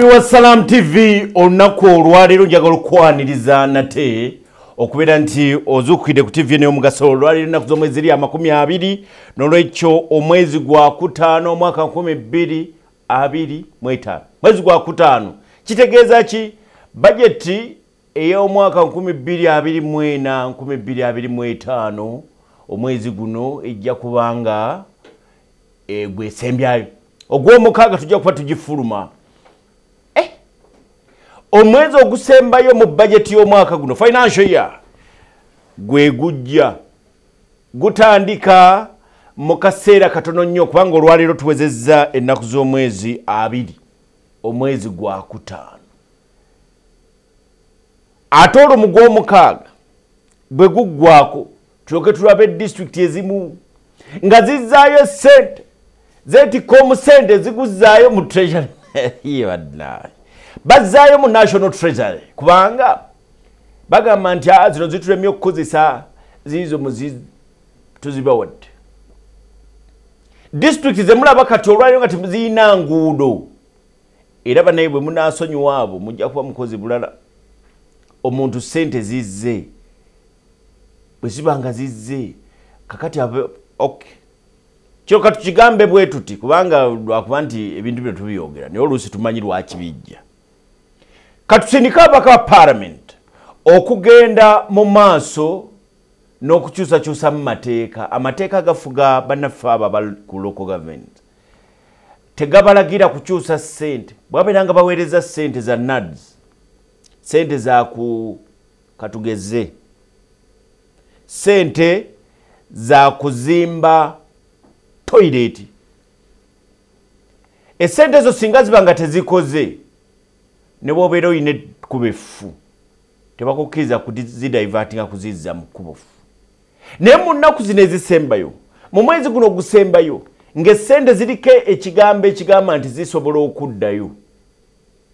Wa Salam TV onako olwalero njagala okwaniriza nate okubeera nti ozukide ku TV ne omugaso olwalero naku z'omwezi eri 20 n'olwekyo omwezi gwa kutaano omwaka 2025 mwezi gwa kutaano kitegeeza ki budget ey'omwaka 2024 2025 omwezi guno ejja kubanga gwesembyayo ogw'omukaaga tujja kuba tugifuluma omwezi ogusembayo mu budget y'omwaka guno financial year gwe gujja gutandika mu kaseera katono nnyo kubanga olwalero tuwezezza ennaku z'omwezi 2 omwezi gwa kutaano ate olumu gw'omukaaga bwe guggwako tulyoke tulabe district ezimu nga zizzaayo sente zeetikomu sente ziguzzaayo mu treasury yebadnaye bazaayo mu national treasury kubanga bagamba nti zino zitulemye okukozesa ziizo tuzibawadde district zemulaba kati olwaliro nga temuziyina nguudo era banaye bwe munaasonyiwa abo mujja kuba mukozi bulala omuntu sente zizze bwe zibanga zizze kakati okay kyo katukigambe bwe tuti kubanga lwakuba nti ebintu bino tubiyogera naye oluusi tumanyi lwaki bijja katusindika abaka parliament okugenda mu maaso n'okukyusakyusa mu mateeka amateeka gafuga bannaffe abo abali ku local government tegabalagira kukyusa ssente bwabeera nga baweereza ssente za NADS ssente za ku katugeze ssente za kuzimba toilet essente ezo singa ziba nga tezikoze ne bwobeera oyina ekkubo effu tebakukkiriza kuzidivertinga kuzizza mu kkubo ffu naye mu nnaku zino ezisembayo mu mwezi guno ogusembayo ng'essente ziriko ekigambo ekigamba nti zisobola okuddayo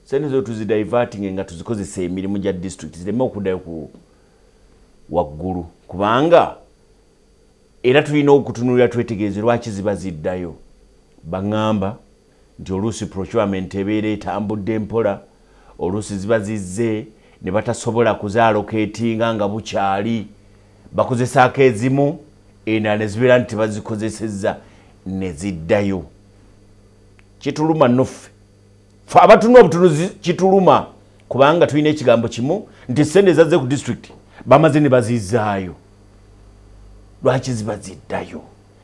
sente zo tuzidivertinge nga tuzikozesa emirimu gya district zireme okuddayo ku waggulu kubanga era tulina okutunulira twetegereze lwaki ziba ziddayo baŋŋamba nti oluusi procurement ebeera etambudde mpola oluusi ziba zizze ne batasobola kuzaaloketinga nga bukyali bakozesaako ezimu endala ne zibeera nti tebazikozesezza ne ziddayo kituluma nnoffe fe abatunula obutunuzi kituluma kubanga tulina ekigambo kimu nti sente zazze ku district bamaze ne bazizzaayo lwaki ziba ziddayo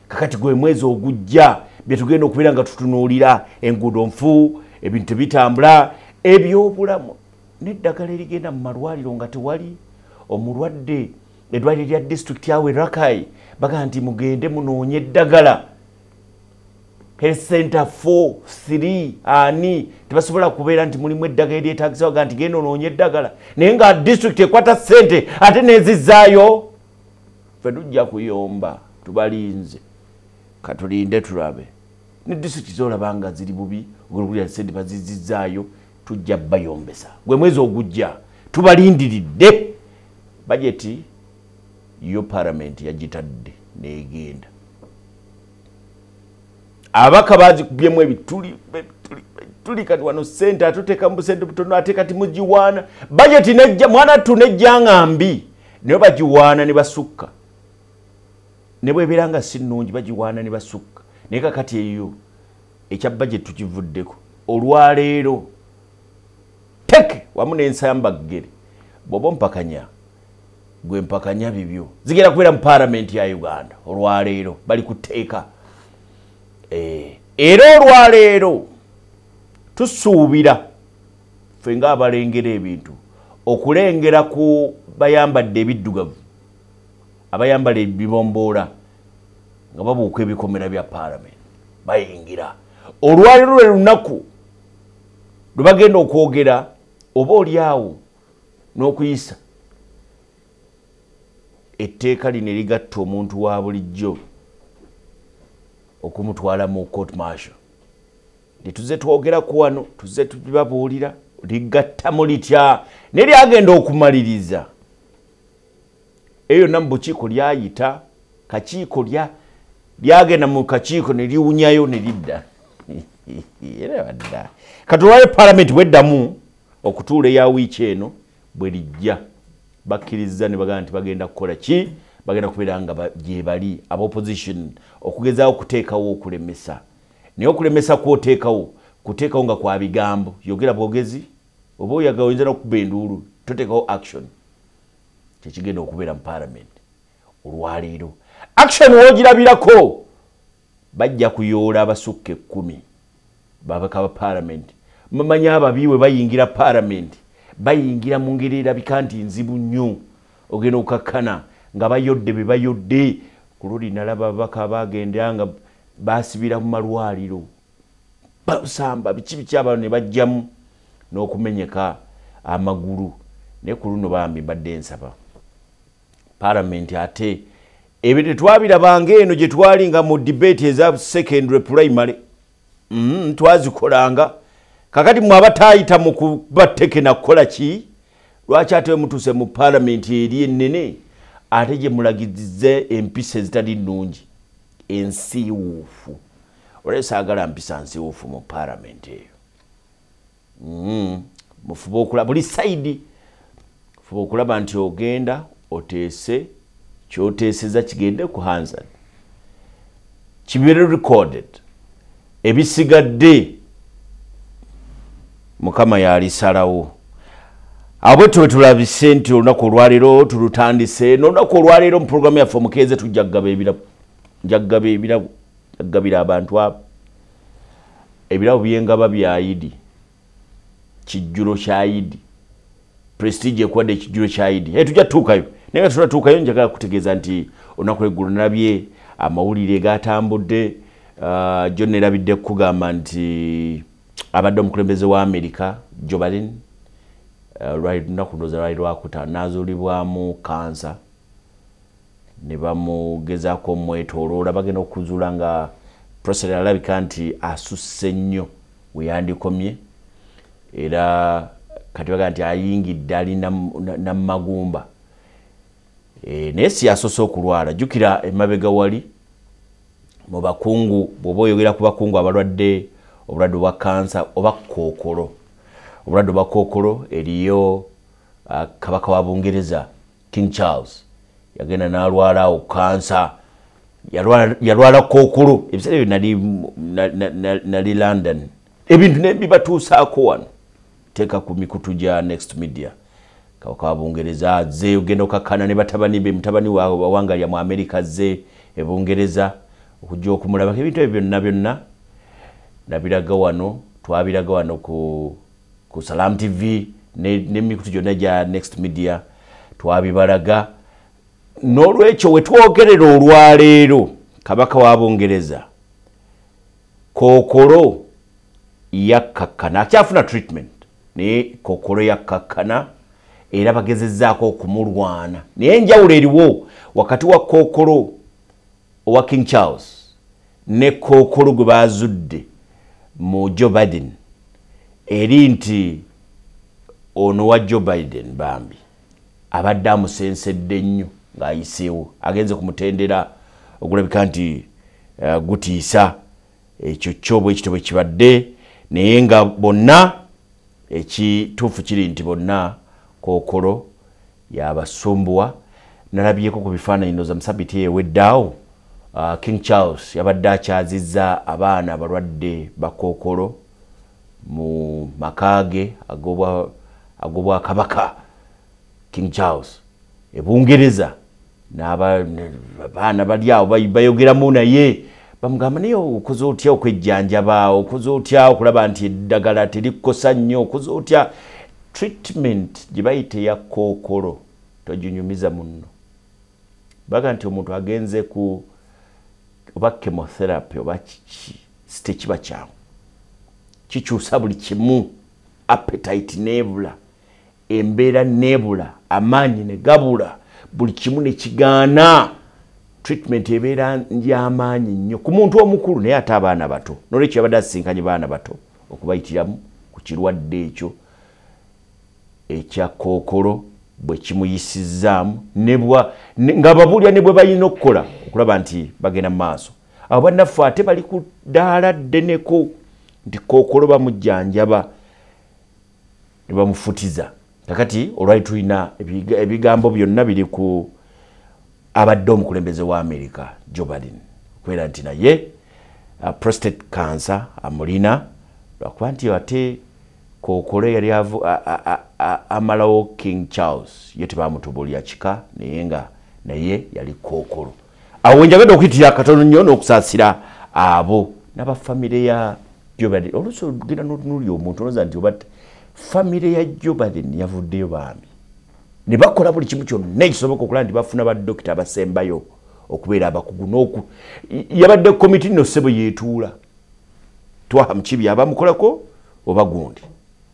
kakati gwe mwezi ogujja bye tugenda okubeera nga tutunuulira enguudo nfu ebintu tebitambula ebyobulamu n'eddagala erigenda mu malwaliro nga tewali omulwadde eddwaliro lya district yawe Rakai baga nti mugende munoonye eddagala health center 4 3 ani tebasobola kubeera nti mulimu eddagala eryetaagisa baga nti genda onoonye eddagala naye nga district ekwata ssente ate nezizzaayo ffe tujja kuyomba tubalinze katulinde tulabe ne district zolaba nga ziri bubi ogulugulira ssente bazizzaayo tujja bayombesa gwe mwezi ogujja tubalindiridde budget yo parliament yagitadde negenda abaka bazikubyemu ebituli kati wano sente atuteka mu sente butono ate kati mugiwaana budget nejja mwana tunejja ngambi naye bagiwaana ne basukka ne bwebeera nga si nnungi bagiwaana ne basukka naye kakati eyo ekya budget tukivuddeko olwaleero teke wamu n'ensambaggere bw'oba mpakanya gwe mpakanya bibyo zigenda kubeera mu parliament ya Uganda olwaleero bali kuteeka era olwaleero tusuubira ffe ng'abalengera ebintu okulengera ku bayambadde ebiddugavu abayambala ebibomboola nga babuuka ebikomera bya parliament bayingira olwaleero lwe lunaku lwe bagenda okwogera oba oliawo n'okuyisa etteeka lino erigatta omuntu wa bulijjo okumutwala mu court martial lituze twogeraku wano tuze tubabuulira ligattamu litya ne lyagenda okumaliriza eyo namu bukiiko lyayita kakiiko lyagenda mu kakiiko ne liwunyayo ne lidda katulwaye parliament bweddamu okutuula ya wiiki eno bwe lijja bakkiriza ne bagamba nti bagenda kukola ki bagenda kubeera nga gye bali aba opposition okugezaawo okuteekawo okulemesa naye okulemesa kwoteekawo kuteekawo nga kwa bigambo yogera bwogezi oba oyagala oyinza n'okuba enduulu toteekawo action kyekigenda okubeera mu parliament olwaleero action woogirabirako bajja kuyoola abasukka 10 babaka ba parliament mamanya ababiwe bayingira parliament bayingira mu ngeri erabika nti nzibu nnyo ogenda okukakkana nga bayodde be bayodde ku luli nalaba ababaka bagenda nga basibira mu malwaliro basamba biki abantu ne bajjamu n'okumenyeka amagulu ne ku luno bambi badde nsaba parliament ate ebyo twabirabanga eno gye twali nga mu debate eza secondary primary twazikolanga kakati mwe abataayita mu kubateke na kukola ki lwaki ate mutuuse mu parliament eri ennene ate gye mulagizize empisa ezitali nnungi ensiiwuufu olwaleero saagala mpisa nsiiwuufu mu parliament eyo mufuba okulaba buli saidi fuba okulaba nti ogenda oteese kyoteeseza kigende ku Hansard kibeere recorded ebisigadde mukama yalisalawo abo tuwe tulabise nti olunaku olwaleero tulutandise n'olunaku olwaleero mu programu yaffe omukeeze tujja kugaba ebirabo jaggabira abantu abo ebirabo by'engaba bya Idi kijjulo kya Idi prestige ekwadde ekijjulo kya Idi tujja tuukayo naye tulatuukayo njagala kutegeeza nti olunaku lw'eggulu nalabye amawulire gatambudde John erabidde kugamba nti abadde omukulembeze wa America Joe Biden lunaku lwali lwakutaano n'azuulibwamu kansa ne bamugezaako omwetooloola bagenda okuzuula nga prostate alabika nti asusse nnyo we yandikomye era kati baga nti ayingidde ali namagumba naye si asoose okulwala jjukira emabega wali mu bakungu bw'oba oyogera ku bakungu abalwadde obulwadde obwa kansa oba kookolo obulwadde obwa kookolo eriyo kabaka wa Bungereza King Charles yagenda n'alwala kansa yalwala kookolo ebiseera ebyo nali London ebintu nebibatuusaako wano teeka ku mikutu gya Next Media kabaka wa Bungereza azze ogenda okakkana ne batabani be mutabani wawangalya mu America azze e Bungereza okujja okumulaba ebintu ebyo byonna nabiraga wano twabiraga wano ku Salam TV n'emikutu gyonna gya Next Media twabibalaga n'olwekyo we twogerera olwaleero kabaka wa Bungereza kookolo yakkakkana akyafuna treatment naye kookolo yakkakkana era bagezezzaako okumulwana naye enjawulo eriwo wakati wa kookolo owa King Charles ne kookolo gwe bazudde mu Joe Biden eri nti ono wa Joe Biden bambi abadde amusensedde nnyo ng'ayiseewo agenze kumutendera ogulabika nti gutiisa ekyo kyobo ekito bwe kibadde naye nga bonna ekituufu kiri nti bonna kookolo yabasumbuwa nalabyeko ku bifaananyi ndoza musabiti eweddaawo King Charles yabadde akyazizza abaana abalwadde bakookolo mu makaage ag'obwakabaka King Charles e Bungereza n'abaana bali awo bayogeramu naye bamugamba naye okoze otya okwejjanjaba okoze otya okulaba nti eddagala terikosa nnyo okoze otya treatment gye bayita eya kookolo toginyumiza munno baga nti omuntu agenze ku oba chemotherapy oba tekiba kyangu kikyusa buli kimu appetite nebula embeera nebula amaanyi ne gabula buli kimu ne kigaana treatment ebeera y'amaanyi nnyo ku muntu omukulu naye ate abaana bato n'olwekyo yabadde asisinkanye baana bato okubayitiramu ku kirwadde ekyo ekya kookolo bwe kimuyisizzaamu nga babulya ne bwe balina okukola okulaba nti bagenda mu maaso abo bannaffe ate bali ku ddaala ddeneko nti Kookolo bamujjanjaba ne bamufutiza. Kakati olwali tulina ebigambo byonna biri ku abadde omukulembeze wa America Joe Biden kwera nti naye prostate cancer amulina lwakuba nti ate Kookolo yali amalawo King Charles ye tebamutubulya kika naye yali Kookolo. Awo njagala okuyitira katono nnyo n'okusaasira abo n'abafamire ya Joe Biden. Oluusi genda n'otunulira omuntu onoza nti oba famire ya Joe Biden yavuddeyo baami ne bakola buli kimu kyonna ekisoboka okulaba nti bafuna baddokita abasembayo okubeera abakugu yabadde komiti nno ssebo yeetuula twaha mukibi abamukolako oba gundi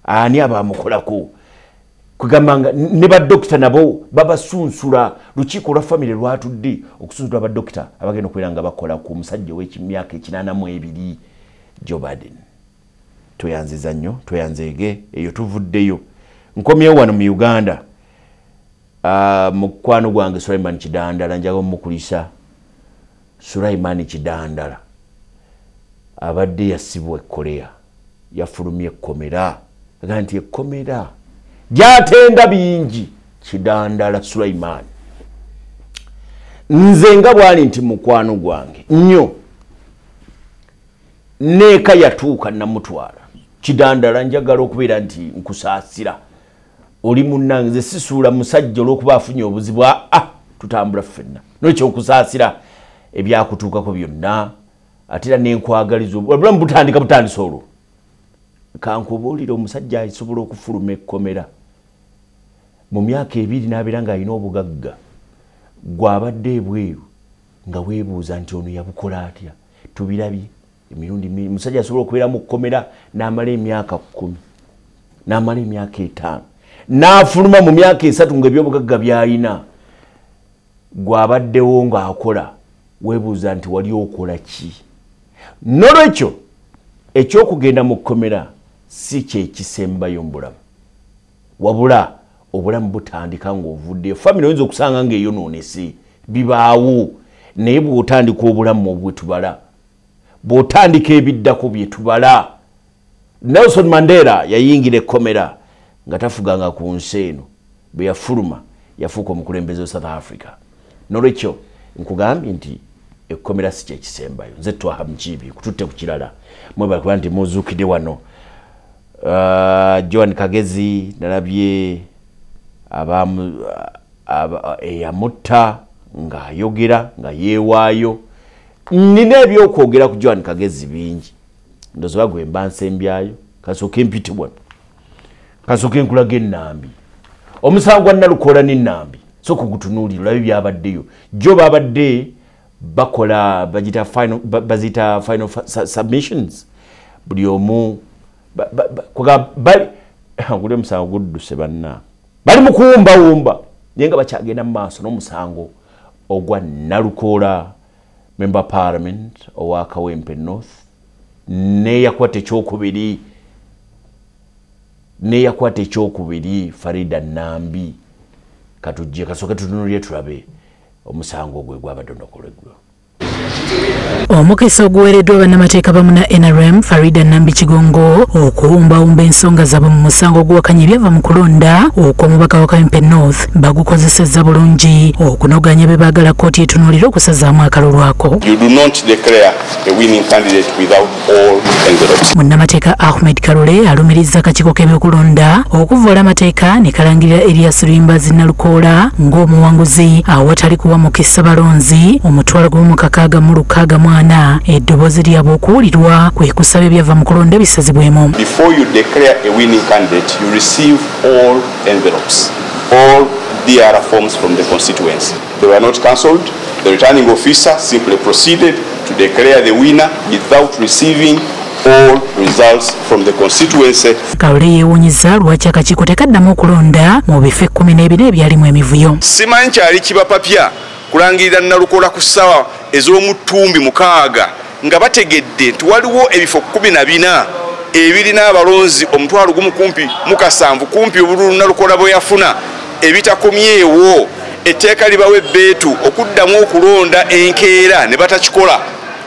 ani abamukolako kugamba ne baddokita nabo babasunsula lukiiko lwa famire lwatudde okusunsula baddokita abagenda okubeera nga bakola ku musajja w'ekimyaka 82 Joe Biden. Tweyanziza nnyo tweyanzeege eyo tuvuddeyo nkomyewo wano mu Uganda mukwano gwange Sulaiman Kidandala njaga omukulisa Sulaiman Kidandala abadde yasibwa Korea yafulumye ekkomera aga nti ekkomera gyatenda bingi Kidandala Sulaiman nze nga bwali nti mukwano gwange nnyo neeka yatuuka namutwala Kidandala njagala okubeera nti nkusaasira oli munnange nze sisuula musajja olw'okuba afunye obuzibu tutambula ffenna n'ekyo nkusaasira ebyakutuukako byonna ate era nenkwagaliza obulamu butandisa olwo kankubuulira omusajja asobola okufuluma ekkomera mu myaka 2 n'abeera ng'alina obugagga gw'abadde ebweru nga weebuuza nti ono yabukola atya tubirabye emirundi musajja asobola okubeera mu kkomera n'amala emyaka 10 n'amala emyaka 5 n'afuluma mu myaka 3 ng'ebyobugagga by'alina gw'abaddewo ng'akola weebuuza nti wali okola ki n'olwekyo ekyokugenda mu kkomera si kyekisembayo mu bulamu wabula obulamu butandika ng'ovuddeyo famire oyinza okusanga ng'eyonoonese bibaawo naye bw'otandika obulamu obwe tubala bw'otandika ebiddako bye tubala Nelson Mandela yayingira ekkomera nga tafuganga ku nsi eno bwe yafuluma yafuuka omukulembeze wa South Africa n'olwekyo nkugambye nti ekkomera si kyekisembayo nze twaha mukibi kututte ku kirala mwebala kuba nti muzuukidde wano Joan Kagezi nalabye eyamutta ng'ayogera nga yeewaayo nina ebyokwogera ku Joan Kagezi bingi ndozoba gwe mba nsembyayo kasooke mpitibwa kasooke nkulaga ennambi omusango gwa Nalukoola n'ennambi so kugutunuulira olabe byabaddeyo jo babadde bakola bazita final submissions buli omu bali ngule musango gudduse banna bali mu kuwumbawumba naye nga bakyagenda mu maaso n'omusango ogwa Nalukoola Member Parliament owa Kawempe North neyakwata ekyokubiri Farida Nambi katujje kasooke tutunulire tulabe omusango gwe gw'abadondokoleddwa. Omukisa oguweereddwa bannamateeka bamu na NRM Farida Nambi Kigongo okuwumbawumba ensonga zaabwe mu musango oguwakanya ebyava mu kulonda okw'omubaka wa Kawempe North bagukozesezza bulungi okunoganya bye baagala kkooti etunuulira okusazaamu akalulu ako. You do not declare a winning candidate without all envelopes. Munnamateeka Ahmed Kalole alumirizza akakiiko k'ebyokulonda okuvoola amateeka ne kalangirira Elias Luyimbazi Nalukoola ng'omuwanguzi awatali kuwa mukisa balonzi omutwalo gw'omukakaaga mu 64 eddoboozi lyabwe okuwulirwa kwe kusaba ebyava mu kulonda bisazibwemu. Before you declare a winning candidate, you receive all envelopes, all DR forms from the constituency. They were not cancelled. The returning officer simply proceeded to declare the winner without receiving all results from the constituency. Kalole yeewuunyizza lwaki akakiiko tekaddamu okulonda mu bifo 12 ebyalimu emivuyo. Simanyi kyali kibapapya kulangirira Nalukoola ku ssaawa ez'omutumbi 6 nga bategedde nti waliwo ebifo 14 ebirina abalonzi omutwalo gumu kumpi mu 7 kumpi obululu Nalukoola bwe yafuna ebitakomyewo etteeka libawe ebbeetu okuddamu okulonda enkeera ne batakikola.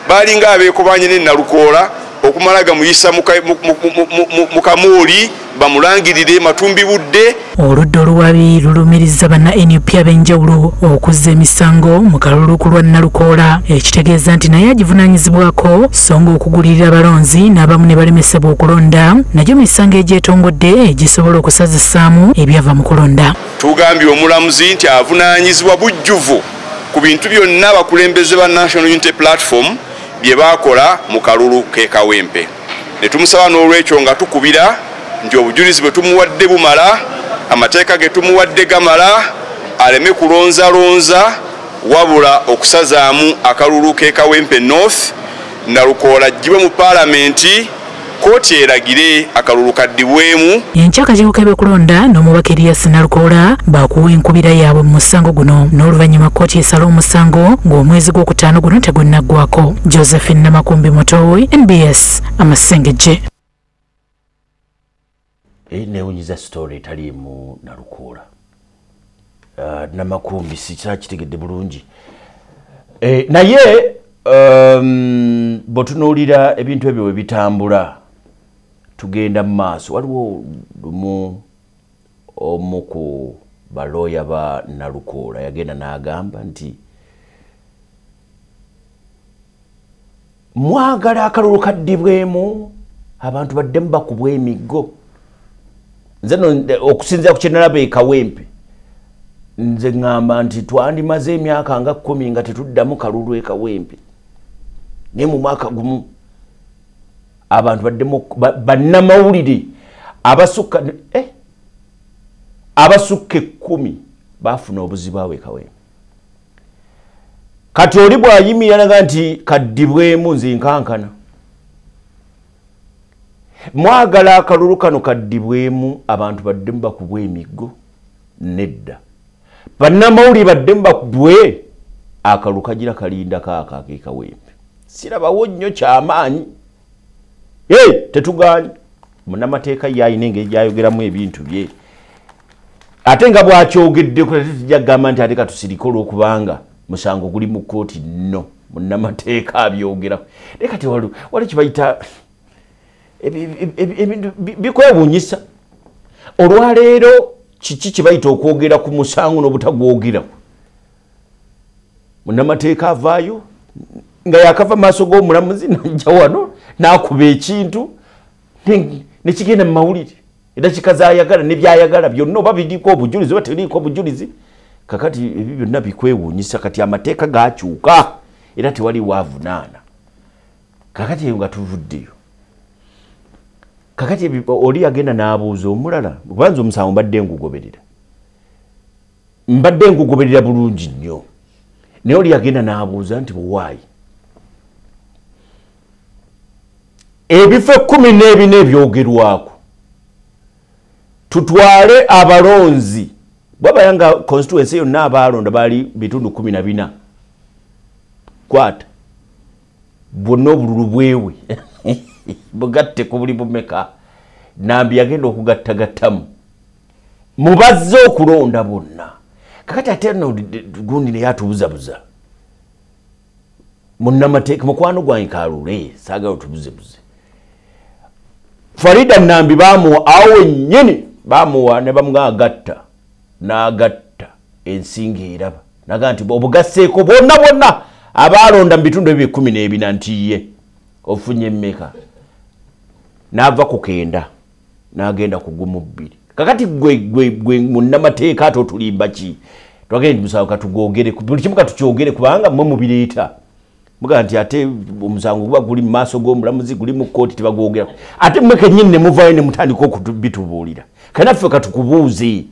Balinga abeekobanye ne Nalukoola okumalaga muyisa mu kamooli bamulangirire Matumbi budde. Oludda oluwabi lulumiriza banna NUP ab'enjawulo okuzza emisango mu kalulu ku lwa Nalukoola, ekitegeeza nti naye agivunaanyizibwako so nga okugulirira abalonzi n'abamu ne balemesebwa okulonda nagyo misango egyetongodde egisobola okusazisaamu ebyava mu kulonda. Tugambye omulamuzi nti avunaanyizibwa bujjuvu ku bintu byonna abakulembeze ba National Unity Platform bye baakola mu kalulu k'e Kawempe. Ne tumusaba n'olwekyo nga tukubira nti obujulizi bwe tumuwadde bumala, amateeka ge tumuwadde gamala, aleme kulonzalonza wabula okusazaamu akalulu k'e Kawempe North. Nalukoola gibwe mu Paalamenti, kooti eragire akalulu kaddibwemu. Enkya akakiiko k'ebyokulonda n'omubaka Erias Nalukoola baakuwa enkubira yaabwe mu musango guno n'oluvannyuma kkooti esala omusango ng'omwezi gw'okutaano guno tegunnaggwako. Josephine Namakumbi Motowe, NBS Amasengejje. Neewunyiza story etali mu Nalukoola. Namakumbi sikyakitegedde bulungi. Naye bw'otunuulira ebintu ebyo bwe bitambula tugenda mu maaso. Waliwo lumu omu ku balooya ba Nalukoola yagenda n'agamba nti mwagala akalulu kaddibwemu abantu baddemu bakubwa emiggo. Nze okusinziira ku kye nalaba e Kawempe nze ŋŋamba nti twandimaze emyaka nga 10 nga tetuddamu kalulu e Kawempe. Naye mu mwaka gumu abantu baddemu bannamawulire abasukka 10 baafuna obuzibu awo e Kawempe. Kati oli bw'ayimirira nti kaddibwemu nze nkankana. Mwagala akalulu kano kaddibwemu abantu baddemu bakubwa emiggo? Nedda. Bannamawulire baddemu bakubwe akalulu kagira kalinda kaaka ak'e Kawempe. Sirabawo nnyo kyamaanyi. Tetuganye. Munnamateeka yayina engeri gyayogeramu ebintu bye. Ate nga bw'akyogedde tujja kugamba nti ate katusirike olw'okubanga musango guli mu kkooti. No, munnamateeka abyogera. Leka wali kibayita ebintu bikwewuunyisa. Olwaleero kiki kibayita okwogera ku musango n'obutagwogera? Munnamateeka avaayo nga yakava maaso g'omulamuzi najja wano n'akuba ekintu nekigenda mu mawulire era kikazayagala ne byayagala byonna oba biriiko obujulizi oba teriiko obujulizi. Kakati ebyo byonna bikwewuunyisa. Kati amateeka gaakyuka era tewali waavunaana. Kakati eyo nga tuvuddeyo. Kakati oli agenda n'abuuza omulala kubanza omusango mbadde ngugoberera bulungi nnyo. Naye oli agenda n'abuuza nti bwaayi ebifo 14 ebyogerwako tutwale abalonzi bwabayanga constituency yonna abalonda bali bitundu 14 kwata bwonna obululu bwewe bugatte ku buli bumeka Nambi yagenda okugattagattamu mubazze okulonda bonna. Kakati ate no gundi ne yatubuzabuza munnamateeka mukwano gwange Kalule saagala otubuzebuze. Farida Nambi bamuwa awo nnyini bamuwa ne bamugagatta n'agatta ensingi eraba naga nti obugasseeko bonna abalonda mu bitundu ebyo 14 ntiye ofunye mmeka n'ava ku kenda n'agenda ku gumu 2. Kakati gwe munnamateeka ate otulimba ki twagenda musango katugogere buli kimu katukyogere kubanga mwe mubireeta muga nti ate omusango guba guli mu maaso g'omulamuzi guli mu kkooti tebagwogera ate mmwe kennyini ne muvaayo ne mutandika okubitubuulira. Kanaffe katukubuuze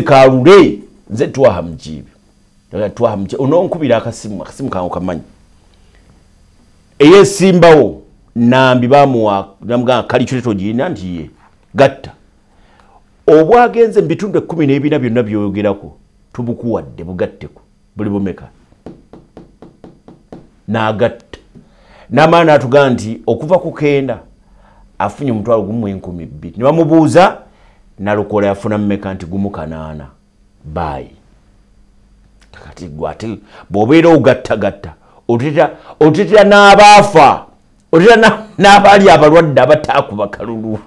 Kalule nze twaha mukibi ononkubira akasimu kange kamanyi eyesimbawo Nambi bamuwa namugamba kali kyoleto gina nti ye gatta obwagenze mu bitundu 14 byonna byoyogerako tubukuwadde bugatteko buli bumeka n'agatta n'amaana atugamba nti okuva ku kenda afunye omutwalo gumu 10,000 ne bamubuuza Nalukoola yafuna mmeka nti gumu 8 bayi. Kakati gwate bw'obeera ogattagatta otetera n'abaafa otetera n'abaali abalwadde abataakuba kalulu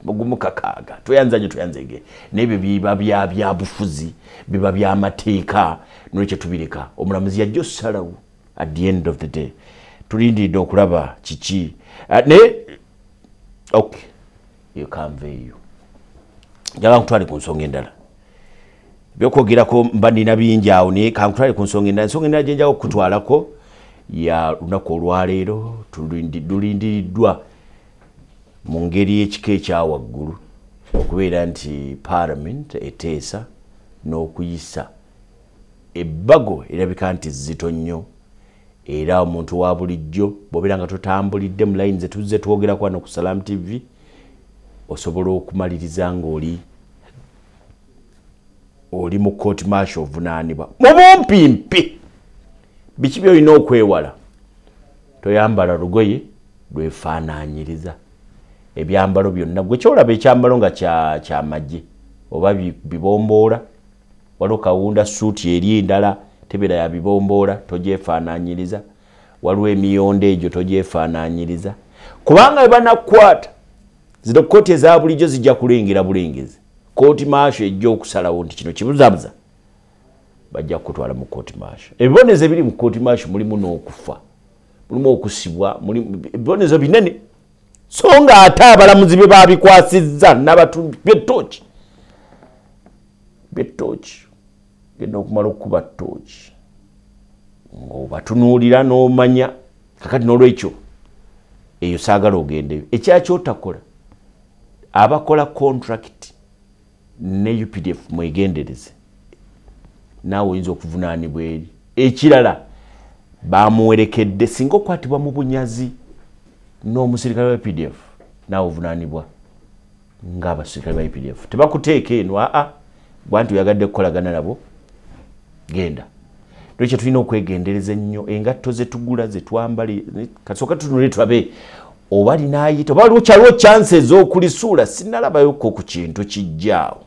mugumu kakaaga toyanzege n'ebyo biba byabufuzi biba by'amateeka nolwekyo tubireka omulamuzi yajja osalawo at the end of the day tulindiridde okulaba kiki okay yekanveeyo njala nkutwale ku nsonga endala byokwogerako mba nina bingi awo naye kankutwale ku nsonga endala gyenjawo okutwalako ya lunaku olwaleero tulindiriddwa mu ngeri y'ekika ekyawaggulu okubeera nti parliament eteesa n'okuyisa ebbago erabika nti zito nnyo era omuntu wa bulijjo bw'obeera nga totambulidde mu layini zetuzze twogerako wano ku Salam TV osobola okumaliriza ng'oli mu court martial ovunaanibwa mu bumpimpi biki by'olina okwewala toyambala lugoye lwefaanaanyiriza ebyambalo byonna gwe kyolaba ekyambalo nga kyamagye oba bibomboola waliwo kawunda suuti eri endala tebeera ya bibomboola togyefaanaanyiriza waliwo emiyonda egyo togyefaanaanyiriza kubanga bebanakukwata zino kooti eza bulijjo zijja kulengera bulengezi kooti maasho ejja okusalawo nti kino kibuzabuza bajja kukutwala mu kooti maasho ebibonezo ebiri mu kooti maasho mulimu n'okufa mulimu okusibwa ebibonezo binene so nga ate abalamuzi be babikwasizza n'abatundu by'ettooki genda okumala okukuba ttooki ng'obatunuulira n'omanya kakati n'olwekyo eyo saagala ogendeyo ekyaki otakola abakola contract ne UPDF mwegendereze naawe oyinza okuvunaanibwa eri ekirala bamuwerekedde singa okwatibwa mu bunyazi n'omusirikale wa UPDF naawe ovunaanibwa ng'abasirikale ba UPDF tebakuteeka eno bwanti oyagadde kukolagana nabo genda lwekyo tulina okwegendereza ennyo engatto zetugula zetwambali kasooka tunule tulabe oba linaayita oba waliwo kyaliwo chance ez'okulisuula sinnalabayoko ku kintu kijjaawo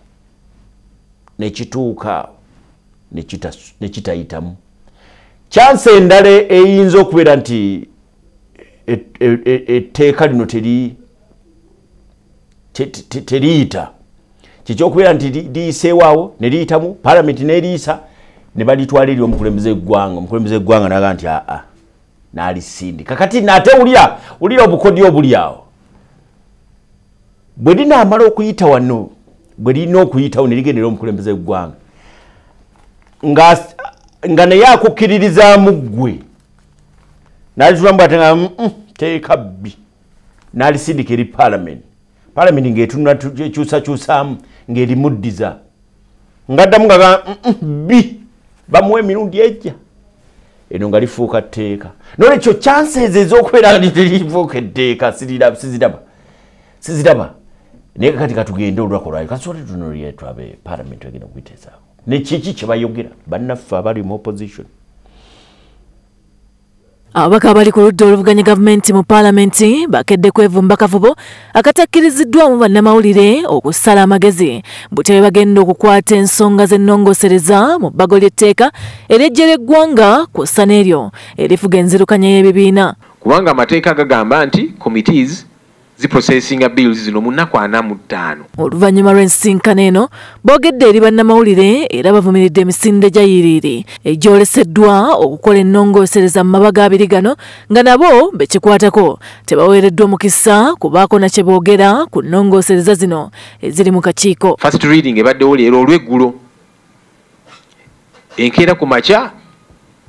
nekituuka nekitayitamu chance endala eyinza okubeera nti etteeka lino teriyita kyekyokubeera nti liyiseewaawo ne liyitamu palamenti n'eriisa ne balitwala eri omukulembeze eggwanga naga nti n'alisindi kakati nate ulira obukodyo obuli awo bwe linaamala okuyita wano bwe lirina okuyitawo ne ligendera omukulembeze eggwanga nga naye akukkiririzaamu ggwe n'alitulamu ate nga teeka bbi n'alisindika eri palamenti ng'etunula ekyusakyusaamu ng'erimuddiza ngaddamu nga bbi bamuwa emirundi ejja eno nga lifuuka tteeka nolwekyo chances ez'okubeera nga terifuuka etteeka siziraba naye kakati katugende olunaku olwayo kasobola tunulire twabe palamenti egenda okuyiteezaawo nekiki kye bayogera bannaffe abali mu opposition ababaka abali ku ludda oluvuganya gavumenti mu paalamenti bakedde kwevumba kavubo akatakkiriziddwamu bannamawulire okusala amagezi butebe bagenda okukwata ensonga z'ennongosereza mu bbago ly'etteeka ery'eggye ly'eggwanga kw'ossa n'eryo erifuga enzirukanya y'ebibiina kubanga amateeka gagamba nti committees ziprocessinga bills zino mu nnaku 45 oluvannyuma lw'ensinkano eno boogedde eri bannamawulire era bavumiridde emisinde gya yiriiri egyoleseddwa okukola ennongoosereza mu mabaga abiri gano nga nabo bekikwatako tebaweereddwa mukisa kubaako na kye boogera ku nnongoosereza zino eziri mu kakiiko. First reading ebaddewo leero olw'eggulo enkeera ku makya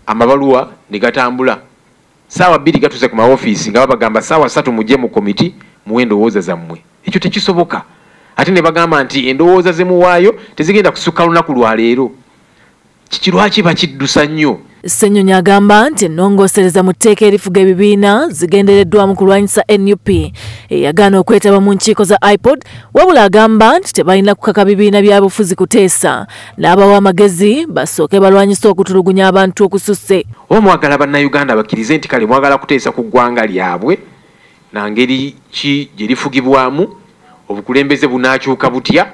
amabaluwa ne gatambula saawa 2 gatuze ku maofiisi nga babagamba saawa 3 mujje mu komiti muwe endowooza zammwe. Ekyo tekisoboka ate ne bagamba nti endowooza ze muwaayo tezigenda kusukka lunaku lwa leero. Kiki lwaki bakiddusa nnyo? Ssenyonyi agamba nti ennongoosereza mu tteeka erifuga ebibiina zigendereddwamu kulwanyisa NUP eyagaana okwetaba mu nkiiko za IPOD wabula agamba nti tebalina kukaka bibiina bya bufuzi kuteesa n'abawa amagezi basooke balwanyisa okutulugunya abantu okususse. Oba mwagala bannayuganda bakkirize nti kale mwagala kuteesa ku ggwanga lyabwe na ngeri ki gye lifugibwamu obukulembeze bunaakyuka butya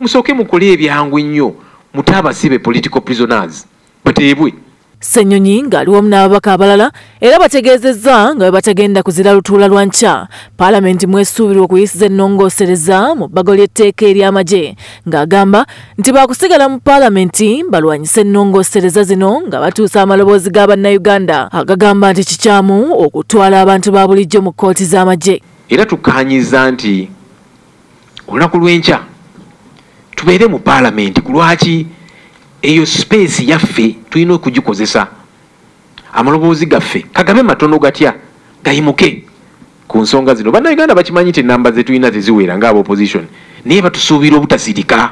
musooke mukole ebyangu ennyo mute abasibe political prisoners bateebwe. Ssenyonyi ng'aliwo n'ababaka abalala era bategeezezza nga bwe batagenda kuzira lutuula lwa nkya Paalamenti mwesuubirwa okuyisiza ennongoosereza mu bbago ly'etteeka ery'amagye ng'agamba nti baakusigala mu Paalamenti balwanyise ennongoosereza zino nga batuusa amaloboozi ga bannayuganda agagamba nti kikyamu okutwala abantu ba bulijjo mu kkooti z'amagye. Era tukkaanyiza nti olunaku lw'enkya tubeere mu Paalamenti ku lwaki eyo space yaffe tulina okugikozesa amaloboozi gaffe kagabe matono gatya gayimuke ku nsonga zino. Bannayuganda bakimanyi nti ennamba ze tulina teziwera ng'aba opposition naye batusuubira obutasirika.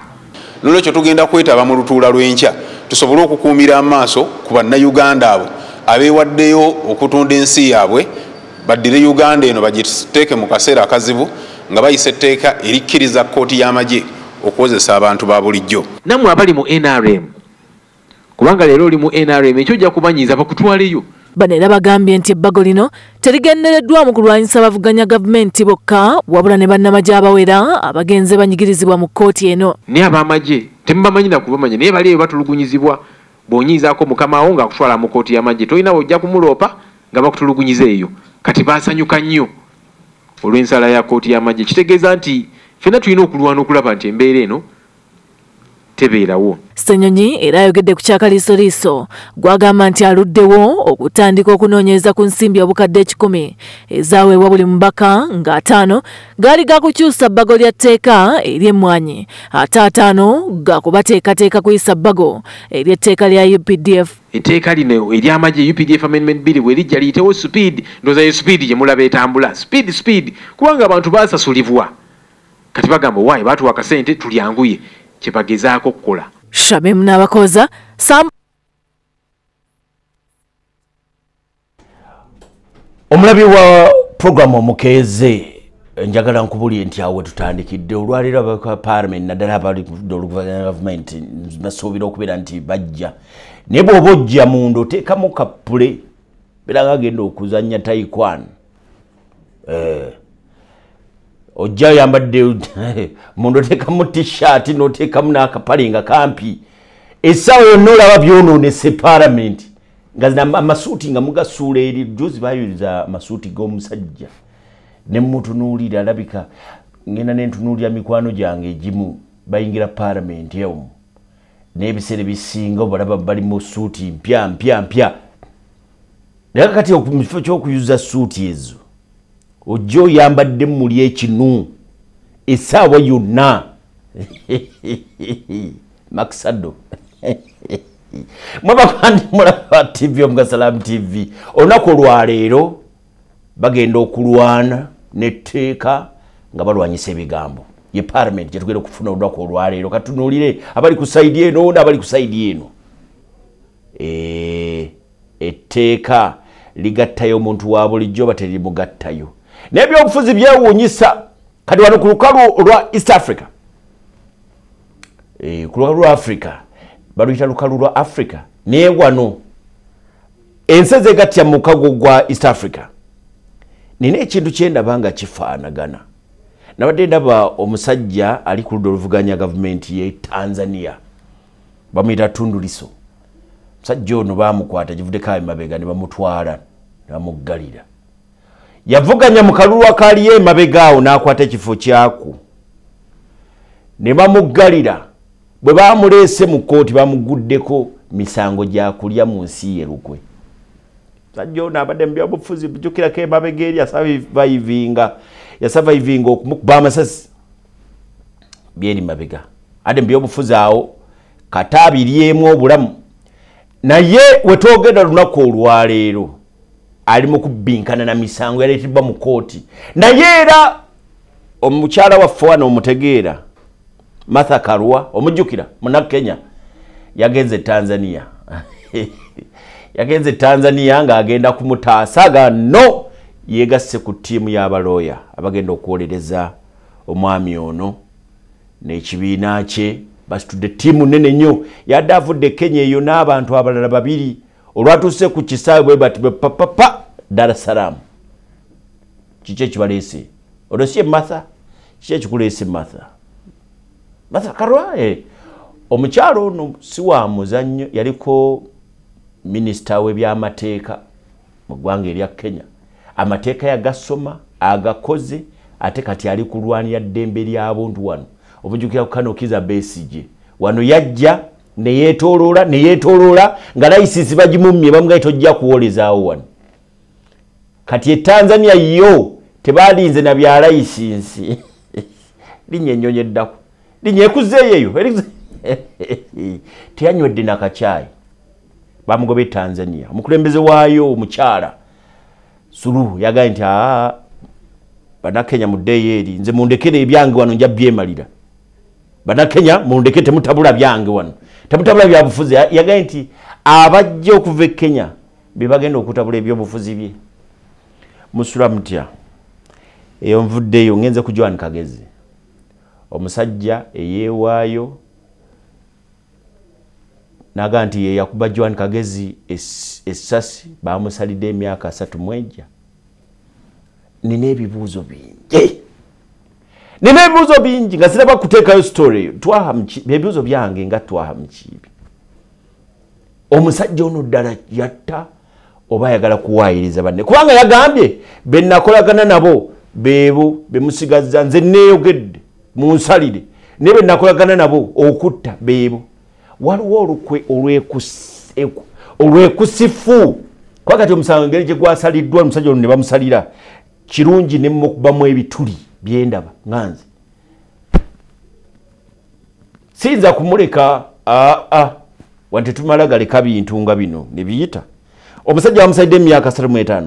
Nolwekyo tugenda kwetaba mu lutuula lw'enkya tusobole okukuumira amaaso ku bannayuganda abo abeewaddeyo okutunda ensi yaabwe baddire Uganda eno bagiteeke mu kaseera akazibu nga bayisa etteeka erikkiriza kkooti y'amagye okukozesa abantu ba bulijjo. Nammwe abali mu NRM kubanga leero oli mu NRM ekyo ojja kubanyiiza bakutwaleyo. Bano era bagambye nti ebbago lino terigendereddwamu kulwanyisa abavuganya gavumenti bokka wabula ne bannamagye abawera abagenze banyigirizibwa mu kkooti eno. Naye ab'amagye temubamanyi na kubamanya naye bali eyo batulugunyizibwa bw'onyiizaako mukama wo ng'akutwala mu kkooti y'amagye tolina bw'ojja kumuloopa nga bakutulugunyiza eyo. Kati baasanyuka nnyo olw'ensala ya kkooti y'amagye. Kitegeeza nti ffenna tulina okulwana okulaba nti embeera eno tebeerawo. Ssenyonyi era ayogedde ku kyakaliisoliiso gw'agamba nti aluddewo okutandika okunoonyereza ku nsimbi obukadde 10 ezaaweebwa buli mubaka nga 5 gaali gakukyusa bbago lya tteeka ery'emmwanyi ate 5 gakubateekateeka kuyisa bbago ery'etteeka lya UPDF. Etteeka lino ery'amagye UPDF Amendment Bill bwe lijja liyitewo speed ndowooza yo speed gye mulaba etambula speed kubanga abantu baasasulibwa kati bagamba waayi baatuwa akasente tulyanguye kye bagezaako okukola. Shamim n'abakoza omulabi wa programu omukeeze njagala nkubulye nti awo tutandikidde olwaleero abaka Parliament naddala abali ku oluvuganya gavumenti basuubira okubeera nti bajja naye bw'oba ojja munda oteekamu kapule beera nga agenda okuzannya taekwondo ojja yambadde munda oteekamu t-shirt n'oteekamu n'akapale nga kampi essaawa yonna olaba byonoonese Parliament nga amasuuti nga mugasuula eri juzi bayuliza amasuuti g'omusajja ne mutunuulira alabika ngenda nentunuulira mikwano gyange egimu bayingira Parliament eyo n'ebiseera bisinga obalaba bali mu suuti mpya naye kati mu kifo ky'okuyuza suuti ezo ojja oyambadde muli ekinu essaawa yonna Maxado mwabakandi mulaba TV omugasalamu TV olunaku olwaleero bagenda okulwana n'etteeka nga balwanyisa ebigambo ye Parliament gye tugenda okufuna olunaku olwaleero katunuulire abali ku sayidi eno n'abali ku sayidi eno etteeka ligattayo omuntu wa bulijjo baterimugattayo n'ebyobufuzi byewuunyisa kati wano ku lukalu lwa East Africa ku lukalu lwa Africa baluyita lukalu lwa Africa naye wano ensi ezeegattya mu mukago gwa East Africa nina ekintu kyendaba nga kifaanagana nabadde ndaba omusajja ali ku ludda oluvuganya gavumenti ye Tanzania bamuyita Tundu Lissu omusajja ono baamukwata givuddeko emabega ne bamutwala ne bamuggalira yavuganya mu kalulu akaliyo emabega awo n'akwata ekifo kyaku ne bamuggalira bwe baamuleese mu kkooti bamuguddeko misango gya kulya mu nsi ye lukwe omusajja ono abadde mu byobufuzi bujjukirako emabega eri yasavaivinga okumukuba amasasi byeri mabega ate mu byobufuzi awo kata abiryemu obulamu naye wetwogenda lunaku olwaleero ali mu kubbinkana na misango yaleetebwa mu kkooti naye era omukyala waffe wano omutegeera Martha Karua omujjukira Munnakenya yagenze Tanzania yagenze Tanzania ng'agenda kumutaasa no yegasse ku ttiimu y'abalooya abagenda okwolereza omwami ono n'ekibiina kye basitudde ttiimu nnene nnyo yadde avudde Kenya eyo n'abantu abalala 2 olwatuuse ku kisaawe bwe bati papa Dar es Salaam kiki ekibaleese olwesiye Martha kiki ekikuleese Martha Karua omukyalo ono si wa muzannyo yaliko minisita w'ebyamateeka mu ggwanga erya Kenya amateeka yagasoma agakoze ate kati ali kulwanira ddembe ly'abuntu wano obujjukira ku Kano Kizza Besigye wano yajja ne yeetooloola nga layisisi bagimumye bamugaye tojja kuwolezaawo wano kati Tanzania yo tebalinze na bya layisisi linye nnyonyeddako linye ekuzeeyo teyanywedde nakacaayi bamugobe Tanzania omukulembeze waayo omukyala Suluhu yagaye nti Bannakenya muddeeyo eri nze mundekere ebyange wano nja byemalira Bannakenya mundekere temutabula byange wano temutabula byabufuzi yagaye nti abajja okuva e Kenya be bagenda okutabula ebyobufuzi bye musula mutya eyo nvuddeyo ngenze ku Joan Kagezi omusajja eyeewaayo naga nti ye yakuba Joan Kagezi essasi bamusalidde emyaka 3 mwejja nina ebibuuzo bingi nga siraba kuteekayo story ebibuuzo byange nga twaha mukiibi omusajja ono ddala yatta oba ayagala kuwaayiriza banne kubanga yagambye benakolagana nabo beebo bemusigazza nze neeyogedde munsalire ne benakolagana nabo okutta beebo waliwo olukwe olwekusifu kwa kati omusango ngeri gye gwasaliddwa omusajja ono ne bamusalira kirungi ne mukubamu ebituli byendaba nganze sinza kumuleka wante tumala galeka bintu nga bino ne biyita omusajja wamusalidde emyaka 35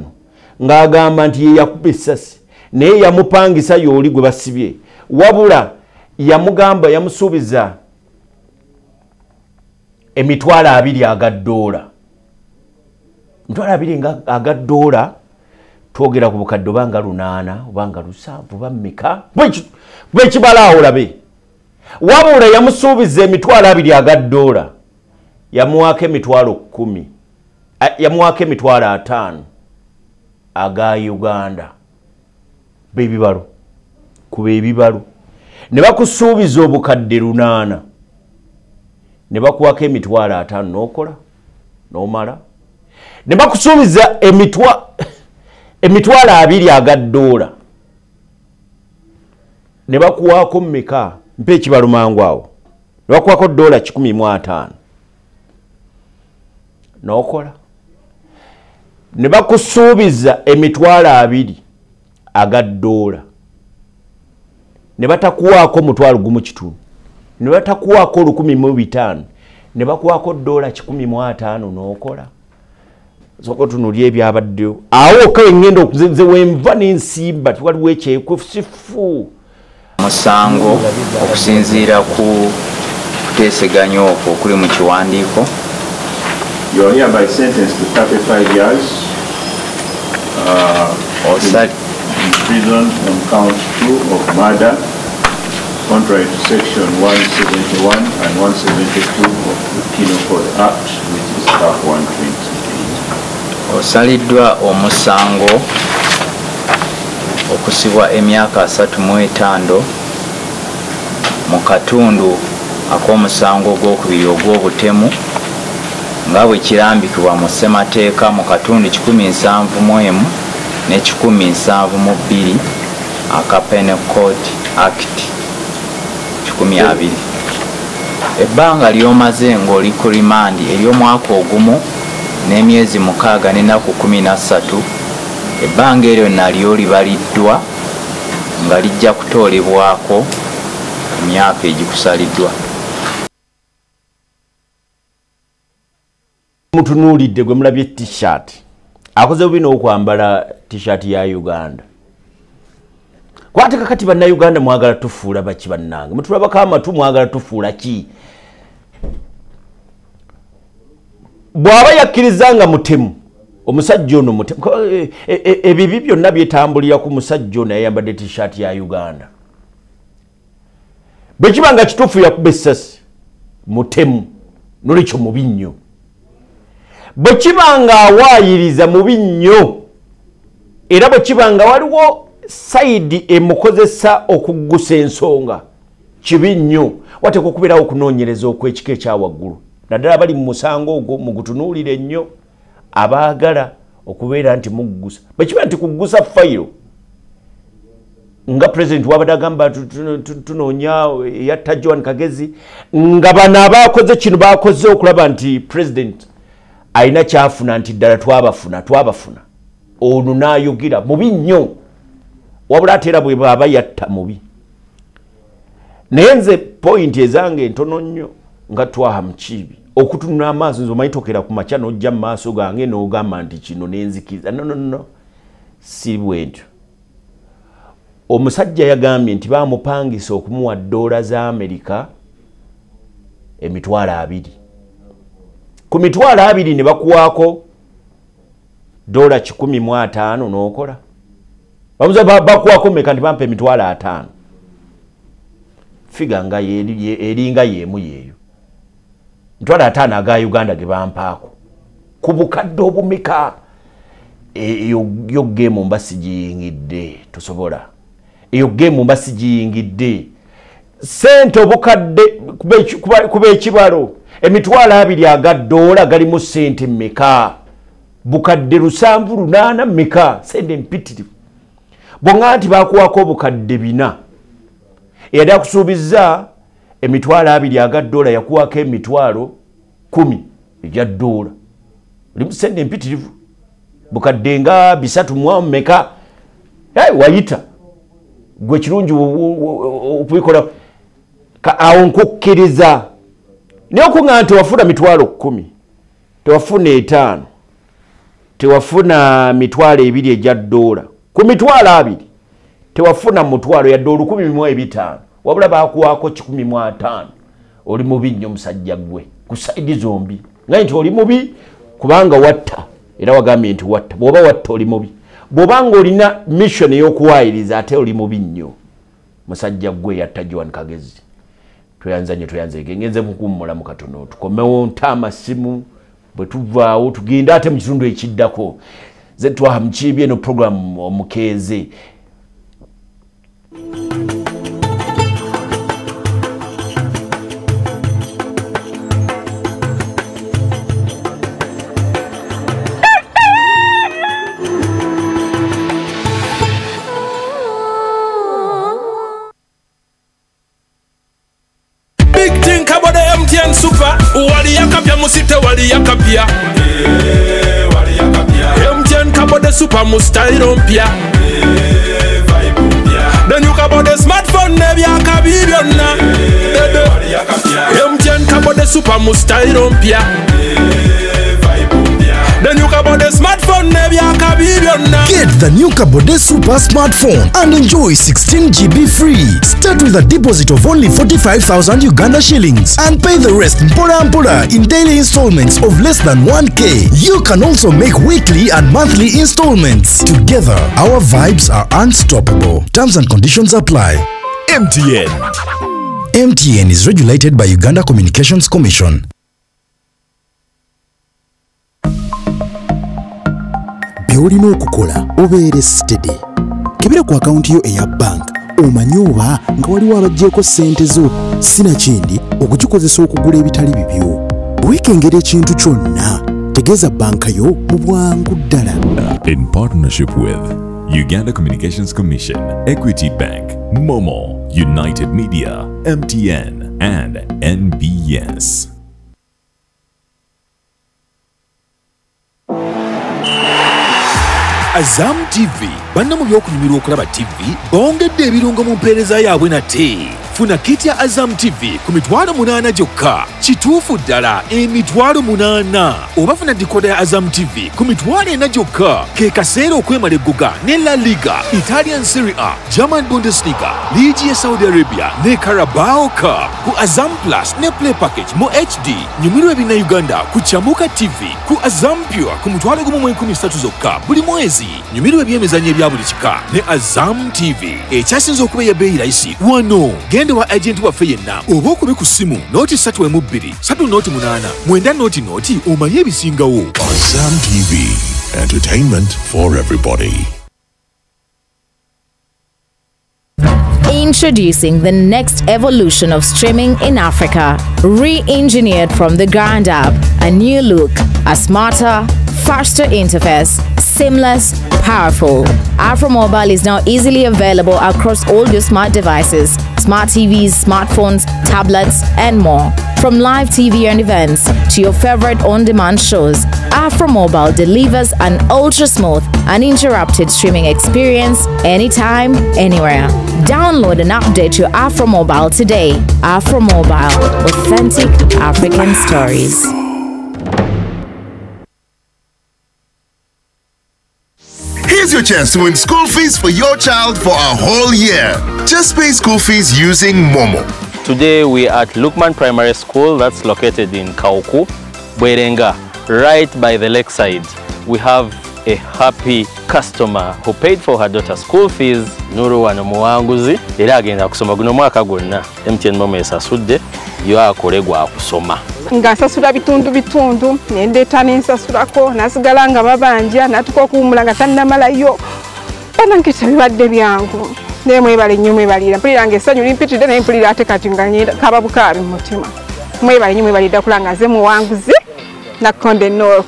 ng'agamba nti ye yakuba essasi naye yamupangisa yooli gwe basibye wabula yamugamba yamusuubiza emitwalo 2 aga-$, emitwalo 2 aga-$, twogera ku bukadde obanga 8 obanga 7 oba mmeka bwekibala olabe wabula yamusuubiza emitwalo 2 aga-$, yamuwaako emitwalo 10 yamuwaako emitwalo 5 aga Uganda bebibalo kuba ebibalo ne bakusuubiza obukadde 8 ne bakuwaako emitwalo 5 n'okola n'omala ne bakusuubiza emitwalo 2 aga-$, ne bakuwaako mmeka mpa ekibalo mangu awo ne bakuwaako $150 n'okola ne bakusuubiza emitwalo 2 aga-$, ne batakuwaako $1.5 ne batakuwaako $1,500 ne bakuwaako $150 n'okola soko tunulye ebyabaddeyo awo kale ngenda okuzenze wenva n'ensimba tiwaliwo ekyekusifu musango okusinziira ku kuteeseganya okwo okuli mu kiwandiiko. You are hereby sentenced to 35 years in prison on count 2 of murder, contrary to section 171 and 172 of the Penal Code Act, which is part 120. Osaliddwa omusango okusibwa emyaka 35 mu katundu ak'omusango gw'okubiri ogw'obutemu nga bwe kirambikibwa mu ssemateeka mu katundu 171 ne 172 aka Penal Code Act 20. Ebbanga ly'omaze ng'oli ku rimandi ery'omwaka ogumu n'emyezi 6 n'ennaku 13, ebbanga eryo nalyo libaliddwa nga lijja kutoolebwako emyaka egikusaliddwa. Mutunuulidde gwe mulabye t-shirt akoze bino okwambala t-shirt ya Uganda kwate kakati bannayuganda mwagala tufuula baki bannange mutulabako amatu mwagala tufuula ki bw'aba yakkirizanga mutemu omusajja ono mutemu ebibi byonna byetambulira ku musajja ono yayambadde t-shirt ya Uganda bwe kiba nga kituufu yakuba essasi mutemu nolikyo mubi nnyo bwe kiba nga awaayiriza mubi nnyo era bwe kiba nga waliwo sayidi emukozesa okuggusa ensonga kibi nnyo wateeka okubeerawo okunoonyereza okw'ekika ekya waggulu naddala bali mu musango ogwo mugutunuulira ennyo abaagala okubeera nti muggusa bwekiba nti kuggusa fayiro nga president wabadde agamba tunoonya yatta John Kagezi nga bano abaakoze kino baakoze okulaba nti president alina kyafuna nti ddala twabafuna ono n'ayogera mubi nnyo wabula ate era bwe baaba yatta mubi naye nze point ezange ntono nnyo nga Twaha Mukiibi okutunula amaaso nze omayitokera ku makya n'ojja mu maaso gange n'ogamba nti kino n'enzikiriza no si bwentyo omusajja yagambye nti baamupangisa okumuwa $2 za Amerika $200 ku $200 ne bakuwaako $150 n'okola bamuza bakuwaako meka nti bampa $500 figa nga eringa yeemu yeeyo $500 aga Uganda ge bampaako ku bukadde obumeka eyo gemu mbasijiyingidde tosobola eyo gemu mbasijiyingidde sente obukadde kuba ekibalo $200 aga $1 galimu sente meka bukadde 780 meka sente mpitirivu bonga nti bakuwako obukadde 4 eyali akusuubiza $200 aga $1 yakuwako $10 egya $1 oli musende mpitirivu bukadde nga 3 meka wayita gwe kirungi okubikola awo nkukkiriza naye okunga nti wafuna $10 tewafuna 5 tewafuna $200 egya $1 ku $200 tewafuna $1,000 yadde $1,500 wabula bakuwaako $1,500 oli mubi nnyo musajja gwe ku saidi zombi nga nti oli mubi kubanga watta era wagambye nti watta bw'oba watta oli mubi bw'obanga olina mission ey'okuwaayiriza ate oli mubi nnyo musajja gwe yatta John Kagezi tweyanzanye ngenze mukummula mu katono tukomewo nta amasimu bwe tuvaawo tugenda ate mu kitundu ekiddako ze Twaha Mukiibi eno program omukeeze Super wali yakapya musite wali yakapya MTN kabode super mustyle mpya then you kabode smartphone ne byakabibyonna MTN kabode super mustyle mpya then you kabode smartphone ne byakabibyonna. Get the new Kabode Super smartphone and enjoy 16 GB free. Start with a deposit of only 45,000 Uganda shillings and pay the rest mpola in daily installments of less than 1K. You can also make weekly and monthly installments. Together, our vibes are unstoppable. Terms and conditions apply. MTN. MTN is regulated by Uganda Communications Commission. Olina okukola obeere steady. Kebera ku akaunti yo eya bank omanyi oba nga waliwo abaggyeko ssente zo sinakindi okukikozesa okugula ebitali bibyo. Bwekengera ekintu kyonna tegeeza banka yo mu bwangu ddala. In partnership with Uganda Communications Commission, Equity Bank, Momo, United Media, MTN and NBS. Azam TV banna mu byokunyumirwa okulaba TV bongedde ebirungo mu mpeereza yaabwe nate. Funa kit ya Azam TV ku $800 gyokka. Kituufu ddala $800. Oba funa decoder ya Azam TV ku $400 gyokka. Ke kaseera okwemala egguga ne La Liga, Italian Serie A, German Bundesliga, Ligi ya Saudi Arabia ne Carabao Cup. Ku Azam Plus ne Play Package mu HD nyumirwa ebina Uganda ku Chamuka TV. Ku Azam Pure ku $13,000 zokka buli mwezi. Nyumirwa ebyemizannyo ebya buli kika ne Azam TV. Ekyasinze okuba ebbeeyi rayisi wano. Gende wa agent waffe yenna oba okube ku ssimu nooti 3.2 3.8 9.9 omanye ebisingawo. Azam TV, entertainment for everybody. Introducing the next evolution of streaming in Africa. Re-engineered from the ground up, a new look, a smarter, faster interface, seamless, powerful. Afromobile is now easily available across all your smart devices, smart TVs, smartphones, tablets, and more. From live TV and events to your favorite on-demand shows, Afromobile delivers an ultra-smooth, uninterrupted streaming experience anytime, anywhere. Download and update your Afromobile today. Afromobile, authentic African stories. Here's your chance to win school fees for your child for a whole year. Just pay school fees using Momo. Today we are at Lukman Primary School that's located in Kauku, Bwerenga, right by the lakeside. We have a happy customer who paid for her daughter's school fees. Nuru wano muwanguzi era agenda kusoma guno mwaka gwonna. MTN Momo esasudde yo akolegwa akusoma. Ngasasula bitundu nendeeta nensasulako nasigala nga babanja natuka okuwumula nga tannamalayo bana nkisa bibadde byangu nemwebale nnyo mwebalira mpulira nga essanyu limpitidde naye mpulira ate kati nga kaba bukaabi mu mutima mwebale nnyo mwebalidda kula nga nze muwanguzi nakkonde North.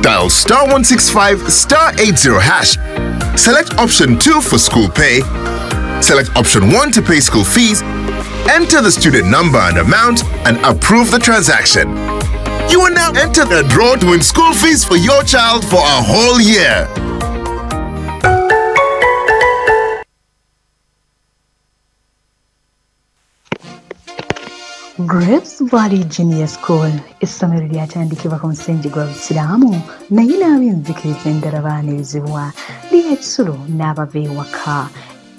Dial *165 *80 hash. Select option 2 for school pay. Select option 1 to pay school fees. Enter the student number and amount and approve the transaction. You will now enter the draw to win school fees for your child for a whole year. Grapes Valley Junior School essomero lyatandikibwa ku musingi gwa Busiraamu naye n'ab'enzikiriza endala baanirizibwa lya ekisulo n'abava ewaka.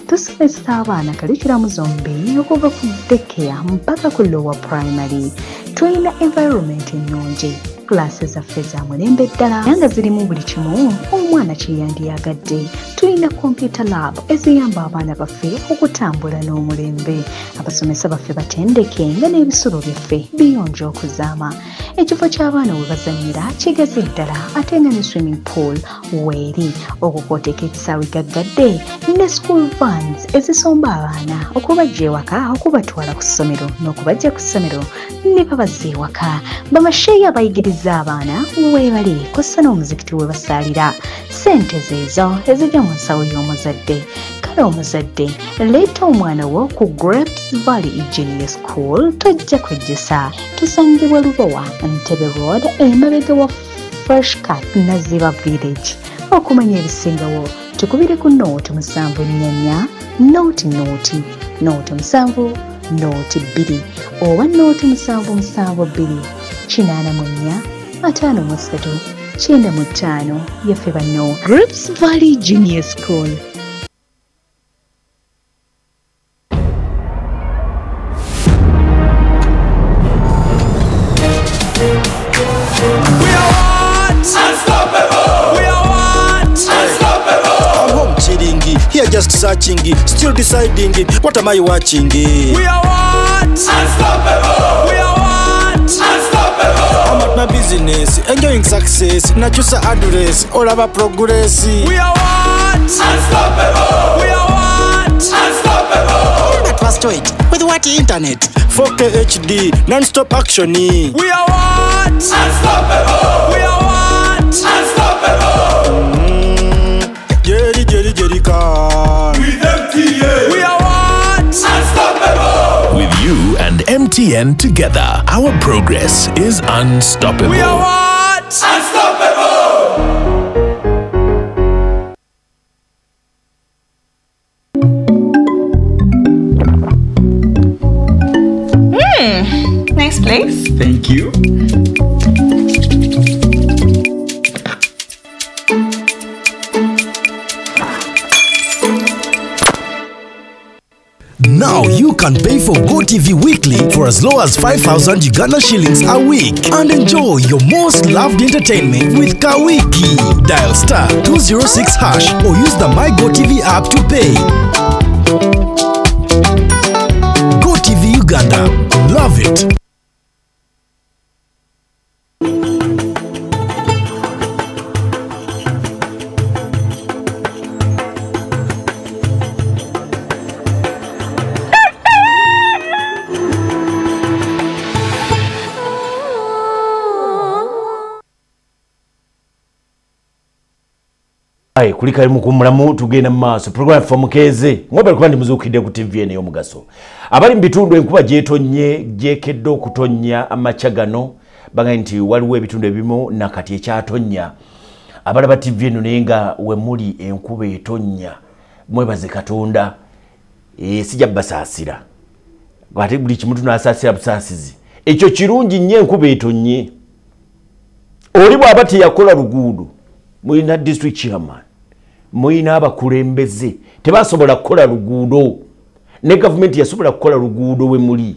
Tusomesa abaana kalikiramu zombi okuva ku daycare mpaka ku lower primary. Tulina environment ennungi, classes zaffe za mulembe ddala nga zirimu buli kimu omwana kye yandiyagadde. Tulina computer lab eziyamba abaana baffe okutambula n'omulembe. Abasomesa baffe batendeke nga n'ebisulo byaffe biyonja okuzaama. Ekifo ky'abaana we bazannyira kigazi ddala ate nga ne swimming pool weeri okukooteeka ekisaawe gaggadde ne school vans ezisomba abaana okubajja ewaka okubatwala ku ssomero n'okubajja ku ssomero ne babazza ewaka. Bamasheeya abayigiriza abaana weebali kw'ossa n'omuzikiti we basaalira. Ssente zeezo ezijja mu nsawo y'omuzadde. Kale omuzadde leeta omwana wo ku Grapes Valley Junior School tojja kwejjusa. Tusangibwa Lubowa Entebbe Road emabega wa Fresh Cut Naziba Village. Okumanya ebisingawo tukubire ku nooti 744 nooti 7 nooti 2 oba nooti 772 84 53 95 yaffe banno Grapes Valley Junior School. Here just searching, still deciding, what am I watching? We are what? Unstoppable. We are what? Unstoppable. I'm at my business, enjoying success, nachusa address, all of our progress. We are what? Unstoppable. We are what? Unstoppable. That was it. With what internet? 4K HD, non-stop action. We are what? Unstoppable. We are what? Unstoppable. Jerry car. With MTN. We are what? Unstoppable. With you and MTN together, our progress is unstoppable. We are what? Unstoppable. Nice place. Thank you. Now you can pay for GoTV weekly for as low as 5,000 Uganda shillings a week and enjoy your most loved entertainment with Kawiki. Dial *206 hash or use the My GoTV app to pay. GoTV Uganda. Love it. Ai kulika mukumulamu tugenda maaso program for mukeze ngobe kwandi muzukide ku TV ene yomugaso abali mbitundu enkuba jetonye jekeddo kutonya amachagano banga nti waliwo ebitundu ebimu nakati ekyatonya abala ba TV eno nenga we muri enkuba etonya mwebaze katonda sijja basasira gwate buli kimuntu nasasira busasizi ekyo kirungi nnyo enkuba etonye oli bwabati yakola luguudo muina district chairman muina abakulembeze tebasobola kukola luguudo ne government yasobola kukola luguudo we muri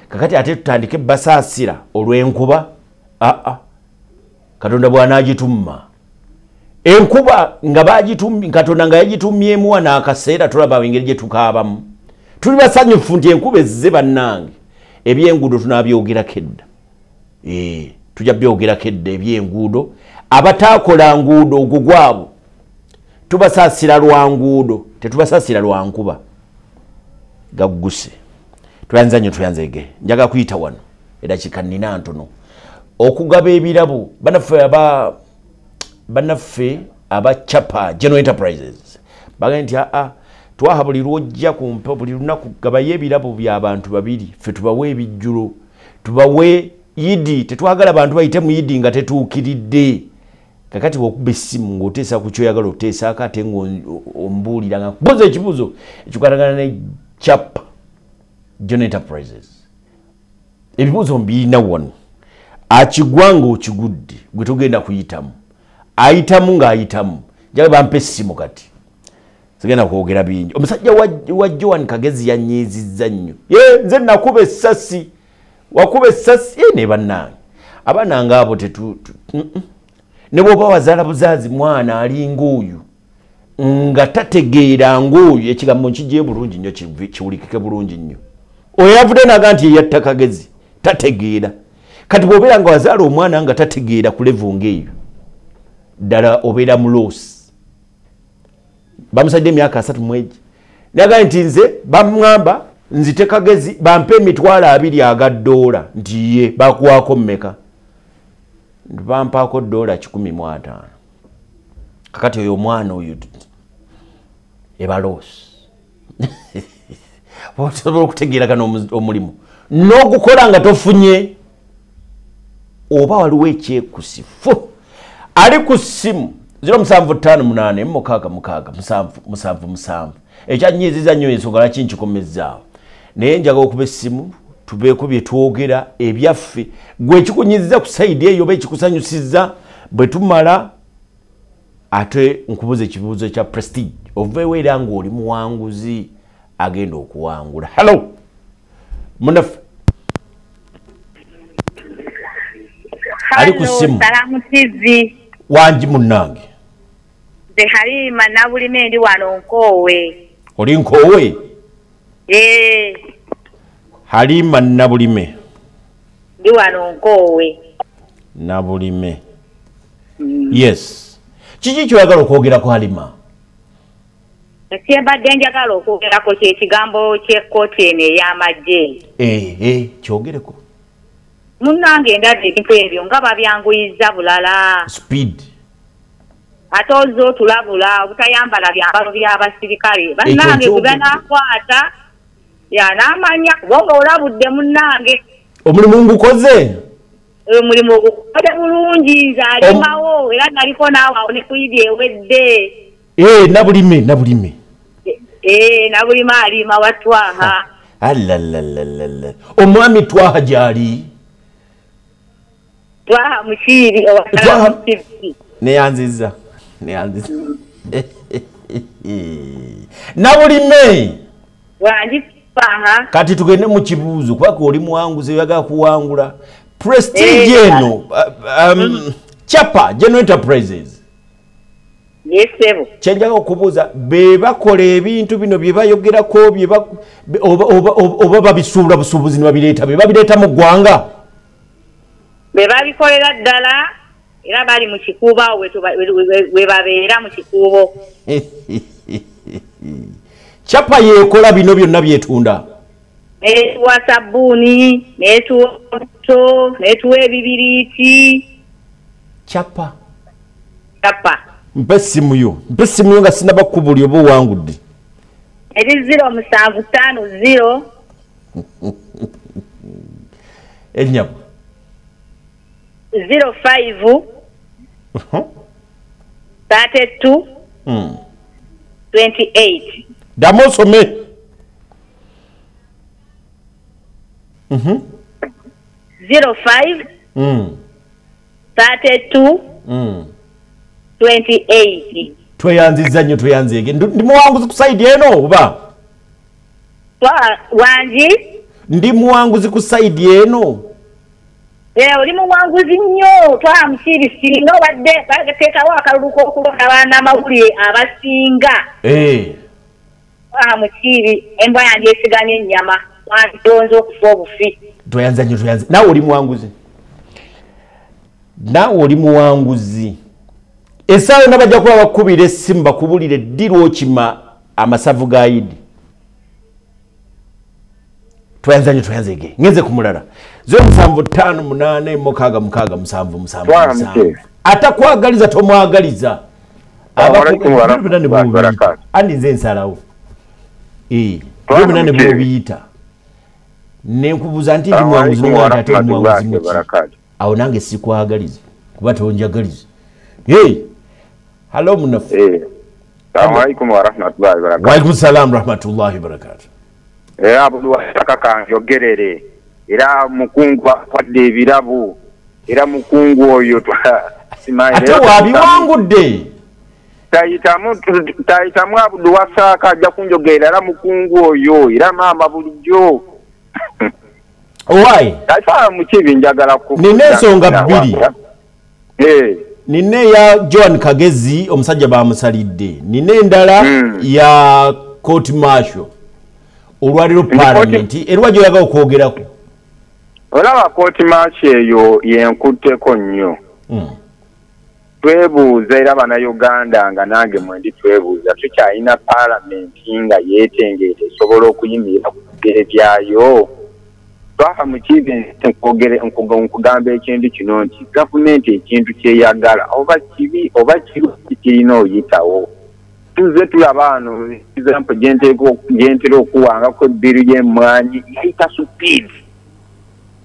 kakati ate tutandike basasira olw'enkuba katonda bwana agitumma enkuba nga bagitummi katonda nga yagitumyemu wana akaseera tulaba engeri gye tukaabamu tuli basanyufu nti enkuba ezze bannange ebyenguudo tunabyogera kedda tujja byogera kedda ebyenguudo abatakola nguudo ogugwabo tubasasira lwa nguudo tetubasasira lwa nkuba gagguse tuyanzege njaga kuyita wano edakika nnina ntono okugaba ebirabo banaffe aba Chapa General Enterprises baga nti twaha buli lwojja kumpa buli lunaku gabayo ebirabo by'abantu babiri ffe tubawe ebijjulo tubawe yidi tetwagala abantu bayite mu yidi nga tetuukiridde kakati wokuba essimu ng'oteesa ku kyoyagala oteesa akate ng'ombuulira nga kubuuza ekibuuzo ekikwatagana ne Chapa General Enterprises ebibuuzo mbirina wano akigwanga okigudde gwe tugenda kuyitamu ayitamu ng'ayitamu njaga bampa essimu kati sigenda kwogera bingi omusajja wa Joan Kagezi yanyiizizza nnyo nze nakuba essasi wakuba essasi ne bannange abaana ng'abo ne bw'oba wazaala buzaazi mwana alinga oyo nga tategeera ng'oyo ekigambo nkijje bulungi nnyo kiwulikike bulungi nnyo oyo yavude naga nti yeyatta Kagezi tategeera kati bw'obeera nga wazaala omwana nga tategeera ku level ng'eyo ddala obeera muloosi bamusadde emyaka 3 mwegi naga nti nze bamwamba nzite Kagezi bampe $20 aga dola nti ye bakuwako mmeka bampako dola 15 kakati oyo omwana oyo ebaloosi osobola okutegeeragana omulimu n'ogukola nga tofunye oba waliwo ekyekusifu ali ku ssimu 0758 ekyanyiiziza nnyo ensonga laki nkikomezzaawo naye njaga okuba essimu tubeeko bye twogera ebyaffe gwe ekikunyiiziza ku sayidi eyo oba ekikusanyusizza bwe tumala ate nkubuza ekibuuzo kya Prestige oveewo era ng'oli muwanguzi agenda okuwangula hello munaffe ali ku ssimu Salamu TV wangi munnange nze Halima Nabulime ndi wano Nkoowe. Oli Nkoowe? Halima Nabulime ndi wano Nkoowe. Nabulime yes kiki kyoyagala okwogerako Halima? Siembadde njagala okwogerako kyekigambo ky'ekkooti eno ey'amagye. Kyogereko munnange ndadde ebintu ebyo nga babyanguyiza bulala speed ate ozze otulabula obutayambala byambalo by'abasirikale bannange gwe banaakwata n'amanya kubanga olabudde munnange omulimu ngukoze omulimu ogukoze bulungi nze alimawo era naliko naawe awo ne kuyidi ewedde Nabulime Nabulime alima watwaha alalalala omwami twaha gyali twaha mukiiri neyanziza Nabulime wangi twaha kati tugende mu kibuuzo kubanga oli muwanguzi oyagala kuwangula Prestige eno Chapa General Enterprises kyenjaga okubuuza be bakola ebintu bino bye bayogerako oba babisuubula busuubuzi ne babireeta be babireeta mu ggwanga be babikolera ddala era bali mu kikuubo awo we babeera mu kikuubo Chapa yeekola bino byonna byetunda netuwa sabbuuni netuwa obuto netuwa ebibiriiti Chapa mpe essimu yo nga sinaba kubuli oba owangudde. Eri 0750 Ennyabo 05 32 28. Damo osome. 05 32 28. Tweyanziza nnyo tweyanzege. Ndi muwanguzi ku side eno oba? Wanji? Ndi muwanguzi ku side eno. Oli muwanguzi nnyo twamusiri singa wadde bateekawo akalulu k'okulonda abaana amawulire abasinga. Musiri embwa yange esiganye ennyama wantonze okufa obufi. Tweyanza nnyo tweyanze. Naawe oli muwanguzi. Essaawa yonna bajja kuba bakubira essimu bakubulire ddi lwokima amasavu ga Idi. Tweyanza nnyo tweyanzege. Ngenze ku mulala 0758 atakwagaliza tomwagaliza. Andi nze nsalawo. Bwebina ne bwobiyita. Nenkubuuza nti ndi muwanguzi n'omwana ate muwanguzi muki. Awo nange sikwagaliza kuba tonjagaliza. Hello munafu. Assalamu alaikum wa rahmatullahi wa barakatuh. Wa alaikum salam rahmatullahi wa barakatuh. Abdul Wasaka kanjogerere. Era mukungu akwadde ebirabu. Era mukungu oyo simaire. Ate wabiwangudde. Tayitamu Abdul Wasaka ajja kunjogerera era mukungu oyo. Era maama bulijjo. Why? Tafa mukibi njagala ku. Nine ensonga bbiri. Nine ya John Kagezi omusajja bamusalidde. Nine endala ya court martial. Olwaliro parliament erwa gye yaga okwogerako. Olaba court martial eyo yenkutteko nnyo. Twebuuza era bannayuganda nga nange mwendi twebuuza tukyalina parliament nga yeetengeeta esobola okuyimirira ku bigere byayo. Twaha mukibi nkugamba ekintu kino nti gavumenti ekintu kyeyagala oba kibi oba kirina oyitawo. Tuze tulaba wano example gyentera okuwangako ebbiru y'emmwanyi yayita supidi.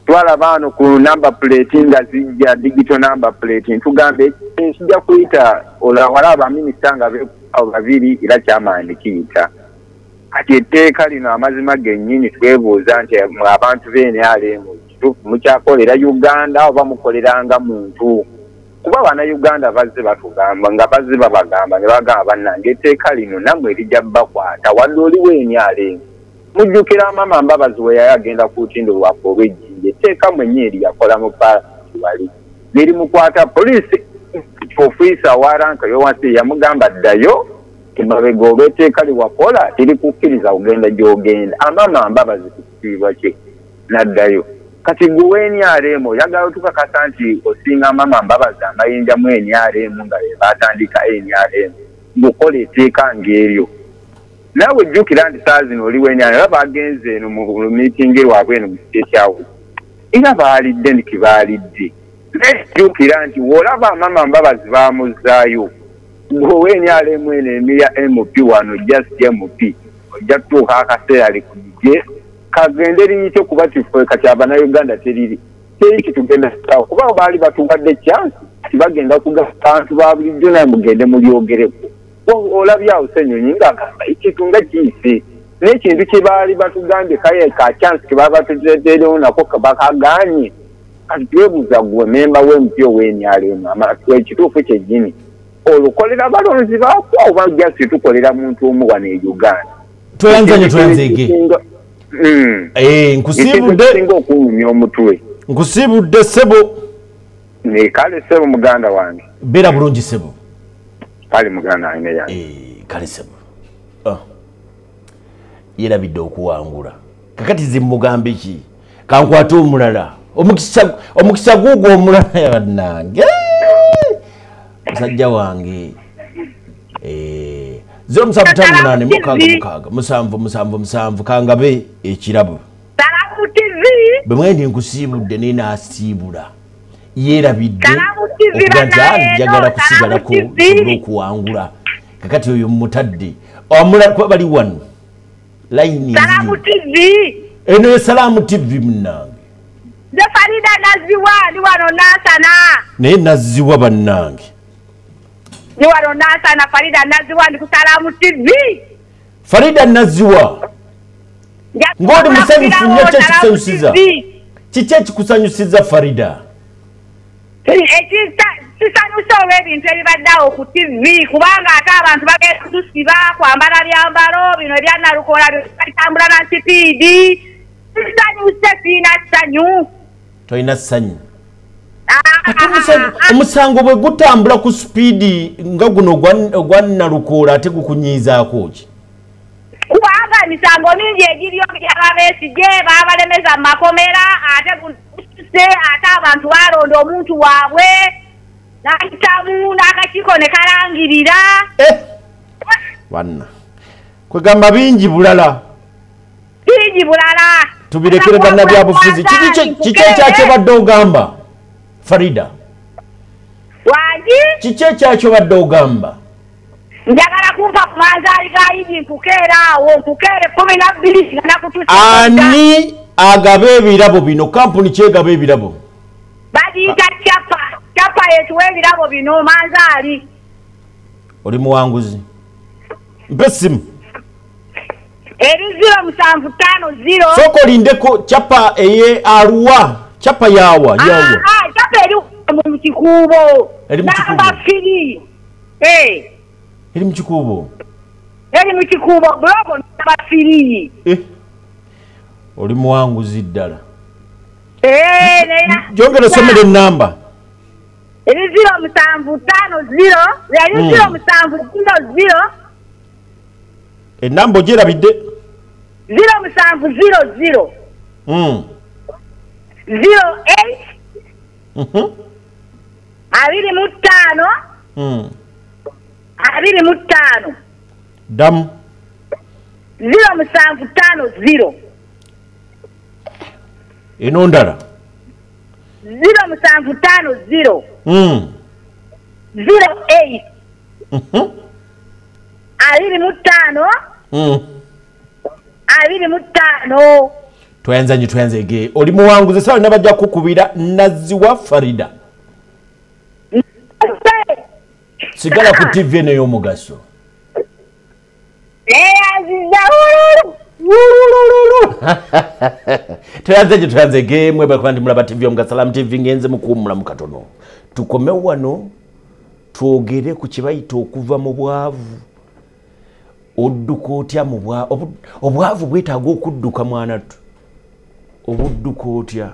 Twalaba wano ku number plate nga zijja digital number plate ntugamba kijja kuyita walaba minisita nga babiri era kyamaani kiyita. Kati etteeka lino amazima gennyini twebuuza nti abantu b'NRM kituufu mukyakolera Uganda oba mukoleranga muntu. Kuba bannayuganda bazze batugamba nga bazze babagamba ne bagamba bannange etteeka lino nammwe erijja bakwata wadde oliwo NRM. Mujjukira Maama Mbabazi we yali agenda ku lutindo lwaffe olw'ejjinja etteeka mwennyini yakola mu paalamenti wali. Nerimukwata poliisi ofiisa wa ranka y'owansi yamugamba ddayo. Emabega oba etteeka liwakola terikukkiriza kugenda gy'ogenda. Maama Mbabazi kukitiibwa kye n'addayo. Kati gwe NRM oyagala tukakasa nti osinga Maama Mbabazi amayinja mu NRM nga batandika NRM ng'okola etteeka ng'eryo. Naawe jjukira nti saa zino oli NRM era bagenze eno mu miitingi lwabwe eno mu kiti ekyawe. Era baalidde nti baalidde. Jjukira nti w'olaba Maama Mbabazi baamuzzaayo. Gwe NRM eno emiya MP wano just MP. Ojja kutuuka akaseera likujje. Kagende liyite kuba kifwe kati Abannayuganda teriri. Teri kitugenda sawa. Kuba baali batuwadde chance tibagenda kugamba abantu ba bulijjo naye mugende mulyogereko. Olabyawo Ssenyonyi ng'agamba ekintu nga kiyise. N'ekintu kye baali batugambye kaye ka chance ke baba batuteerewo nako bakagaanye. Kati twebuuza gwe memba w'MP w'NRM ekituufu kyennyini. Olukolera balonzi baakwo oba jasi tukolera muntu omu wano e Uganda. Tweyanzanye tweyanzege. Nkusibudde okunyumya omutwe. Nkusibudde Sebo. Ne kale Sebo muganda wange. Beera bulungi Sebo. Kale muganda wange ya. Kale Sebo. Yerabidde okuwangula. Kakati zimugambe ki? Kankwata omulala. Omukisa gugwo omulala yabannange. Musajja wange. 0758 kangabe ekirabo. Salamu TV. Bwe mwendi nkusiibudde nina asiibula. yerabidde njagala kusigala ku okuwangula kakati oyo mutadde omulala kuba bali wano line eno ye Salaamu TV munnange nze Farida naziwa ndi wano nasana naye naziwa bannange ndi wano nasana Farida naziwa ndi ku Salaamu TV Farida naziwa ng'oli musanyufu nnyo kye kikusanyusiza kiki ekikusanyusiza Farida kisanyusa olw'ebintu ebibaddeawo ku TV kubanga ate abantu bagenda kutusiba kwambala byambalo bino ebya Nalukola bitambula na sipiidi kisanyuse siina ssanyu toyina ssanyu omusango bwe gutambula ku sipiidi nga guno ogwa Nalukola ate gukunyiizaako ki kubanga emisango mingi egiriyo by'ababeesigye baabalemeza mu makomera ate ate abantu balonda omuntu waabwe n'ayitamu n'akakiiko ne kalangirira wanna kwegamba bingi bulala tubirekere bannabyabufuzi kiki ekyakyo badde ogamba Farida kiki ekyakyo badde ogamba njagala kumpa ku manzaali ga Idi nkukeeraawo nkukeere 12 nga nakutusa ani agaba ebirabo bino kampuni kyegaba ebirabo bagiyita capa yetuwa ebirabo bino manzaali oli muwanguzi mpe simu eri 0750 soko olindeko capa eye Arua capa yawa capa eri mu kikuubo namba 3 eri mu kikuubo globo namba 3 oli muwanguzi ddala jongera somera ennamba eri 0750 yali 0700 ennamba ogyerabidde 0700 08 25 damu 0750 eno ndala 0750 08 25 twayanza ege oli muwanguzi sawa nabajja kukubira naziwa Farida sigala ku TV eno y'omugaso tuyanze ege mweba kandi mulaba TV y'omugaso Salaamu TV ngenze mukuwumula mu katono tukome wano twogere ku kibayita okuva mu bwavu odduka otya mu obwavu bwetaaga okudduka mwanatu obudduka otya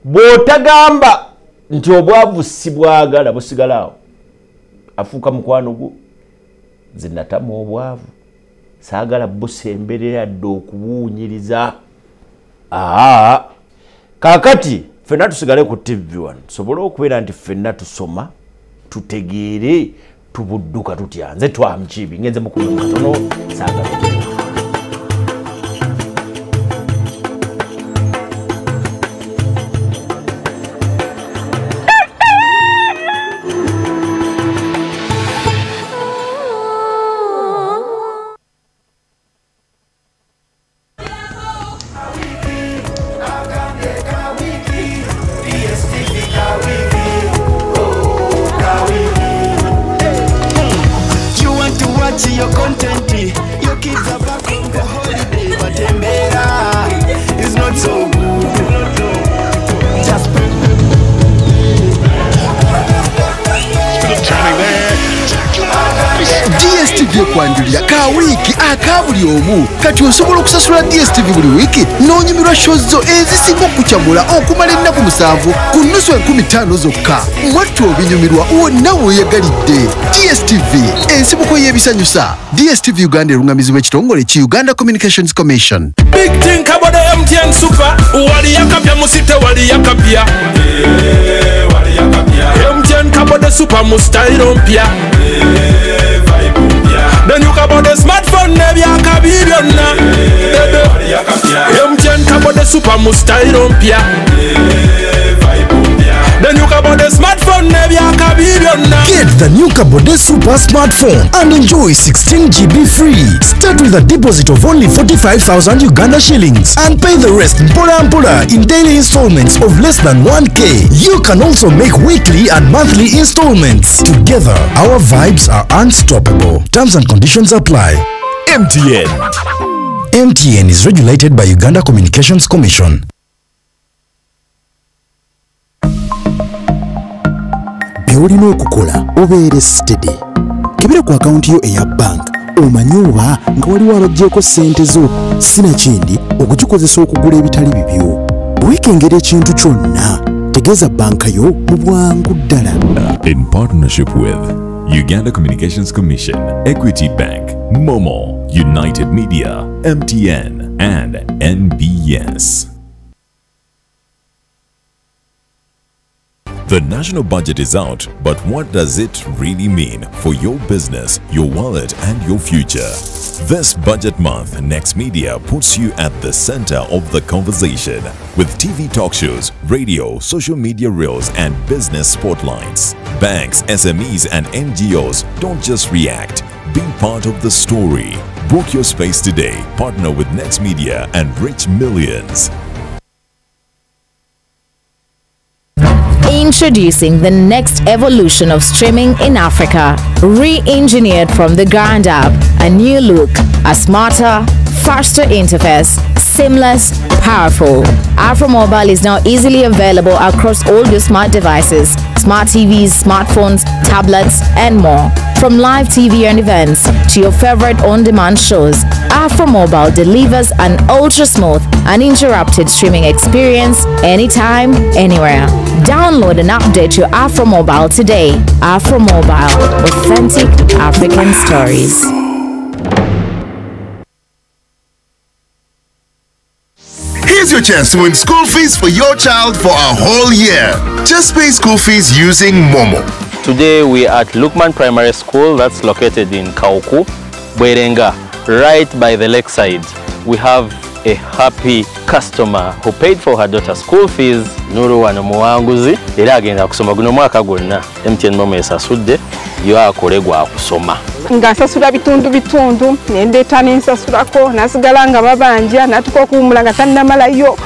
bw'otagamba nti obwavu si bwagala busigalaawo afuuka mukwano gwo nze natamu obwavu saagala busemberera dde okubuunyiriza kaakati ffenna tusigale ku TV wano tusobole okubeera nti ffenna tusoma tutegeere tubudduka tutya nze twamukibi ngenze mukulu mukatono saagala your content, your kids are back from the holiday, but Embera is not so good. Just turning there. DSTV ekwanjulira ka wiiki akabuli omu kati osobola okusasula DSTV buli wiiki n'onyumirwa show zo ezisinga okukyamula okumala ennaku 7 ku nnusu 15 zokka mwattu obinyumirwa wonna weeyagalidde. DSTV ensibuko y'ebisanyusa. DSTV Uganda erungamizibwa ekitongole ki Uganda Communications Commission. Big thing about the MTN Super. Wali yakapya musite wali yakapya. MTN kabo the super mustairo mpya. Then you kabo the smartphone nebya kabiryonna. MTN kabo the super mustairo mpya. the new Kabode Super Smartphone and enjoy 16 GB free. Start with a deposit of only 45,000 Uganda shillings and pay the rest mpola in daily installments of less than 1K. You can also make weekly and monthly installments. Together, our vibes are unstoppable. Terms and conditions apply. MTN. MTN is regulated by Uganda Communications Commission. Byolina okukola obeere steady. Kebera ku akaunti yo eya bank omanyi oba nga waliwo abaggyeko ssente zo sinakindi okukikozesa okugula ebitali bibyo. Bwekengera ekintu kyonna tegeeza banka yo mu bwangu ddala. In partnership with Uganda Communications Commission, Equity Bank, Momo, United Media, MTN, and NBS. The national budget is out, but what does it really mean for your business, your wallet, and your future? This budget month, Next Media puts you at the center of the conversation with TV talk shows, radio, social media reels, and business spotlights. Banks, SMEs, and NGOs don't just react. Be part of the story. Book your space today. Partner with Next Media and reach millions. Introducing the next evolution of streaming in Africa, re-engineered from the ground up, a new look, a smarter, faster interface, seamless, powerful. AfroMobile is now easily available across all your smart devices, smart TVs, smartphones, tablets, and more. From live TV and events to your favorite on-demand shows, AfroMobile delivers an ultra-smooth, uninterrupted streaming experience anytime, anywhere. Download and update your AfroMobile today. AfroMobile, authentic African stories. Here's your chance to win school fees for your child for a whole year. Just pay school fees using Momo. Today we are at Lukman Primary School that's located in Kauku, Bwerenga, right by the lakeside. We have a happy customer who paid for her daughter's school fees. Nuru wano muwanguzi era agenda kusoma guno mwaka gwonna. MTN Momo esasudde yo akolegwa akusoma. Ngasasula bitundu nendeta nensasulako nasigala nga babanja natuka okuwumula nga tannamalayo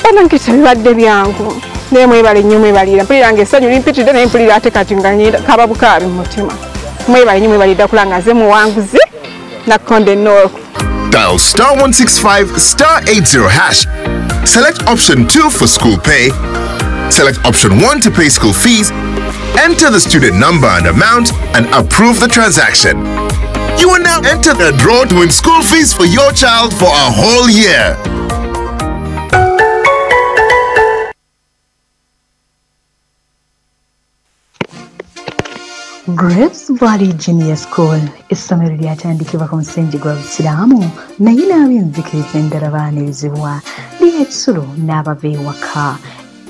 bana nkisa bibadde byangu nemwebale nnyo mwebalira mpulira ng'essanyu limpitidde naye mpulira ate kati nga kaba bukaabi mu mutima mwebale nnyo mwebalira kula nga ze muwanguzi nakonde North. Dial *165 *80 hash. Select option 2 for school pay. Select option 1 to pay school fees. Enter the student number and amount and approve the transaction. You will now enter the draw to win school fees for your child for a whole year. Grapes Valley Junior School essomero lyatandikibwa ku musingi gwa Busiraamu naye n'ab'enzikiriza endala baanirizibwa ly'ekisulo n'abava ewaka.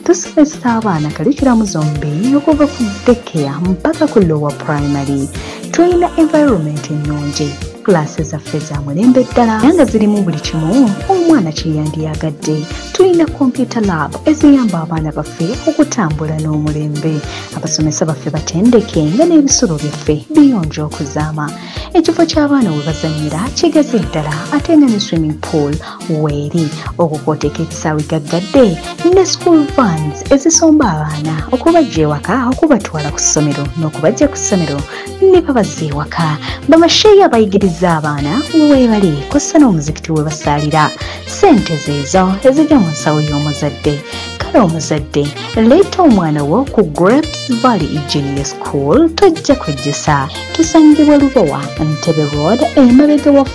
Tusomesa abaana kalikiramu zombi okuva ku daycare mpaka ku lower primary. Tulina environment ennungi, classes zaffe za mulembe ddala nga zirimu buli kimu omwana kye yandiyagadde. Tulina computer lab eziyamba abaana baffe okutambula n'omulembe. Abasomesa baffe batendeke nga n'ebisulo byaffe biyonja okuzaama. Ekifo ky'abaana we bazannyira kigazi ddala ate nga ne swimming pool weeri okukwoteeka ekisaawe gaggadde ne school vans ezisomba abaana okubajja ewaka okubatwala ku ssomero n'okubajja ku ssomero ne babazza ewaka. Bamasheeya bayigiriza abaana weebali kw'ossa n'omuzikiti we basaalira. Ssente zeezo ezijja mu nsawo y'omuzadde. Kale omuzadde leeta omwana wo ku Grapes Valley Junior School tojja kwejjusa. Tusangibwa Lubowa Entebbe Road emabega wa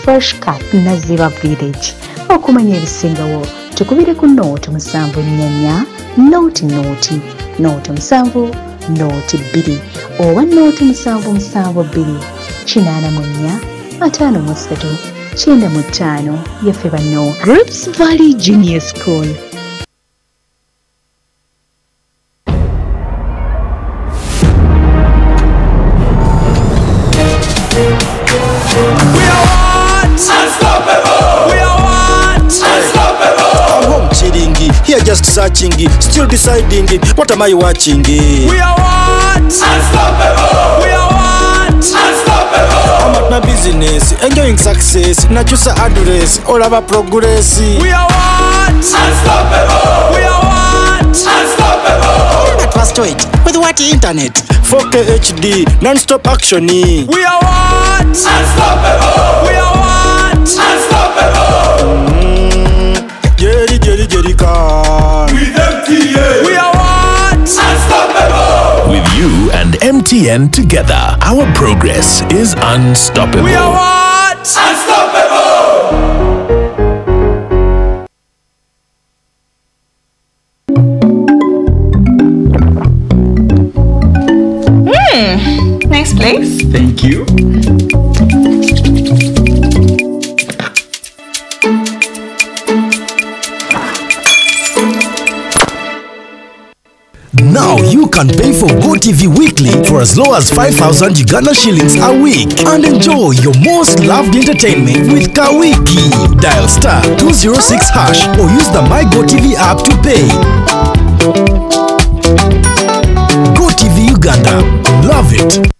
Fresh Cut Naziba Village. Okumanya ebisingawo tukubire ku nooti 7 nooti 7 nooti 2 oba nooti 772 84 53 95 yaffe banno Grapes Valley Junior School. Here just searching, still deciding, what am I watching? We are one! what? Unstoppable. We are what? Unstoppable. I'm at my business, enjoying success. Nachusa address, all of our progress. We are what? Unstoppable. We are what? Unstoppable. That was to it. With what internet? 4K HD, non-stop action. We are what? Unstoppable. We are what? Unstoppable. Jerry car. With MTN. We are what? Unstoppable. With you and MTN together, our progress is unstoppable. We are what? Unstoppable. Nice place. Thank you. Now you can pay for GoTV weekly for as low as 5,000 Uganda shillings a week and enjoy your most loved entertainment with Kawiki. Dial star 206 hash or use the My GoTV app to pay. GoTV Uganda. Love it.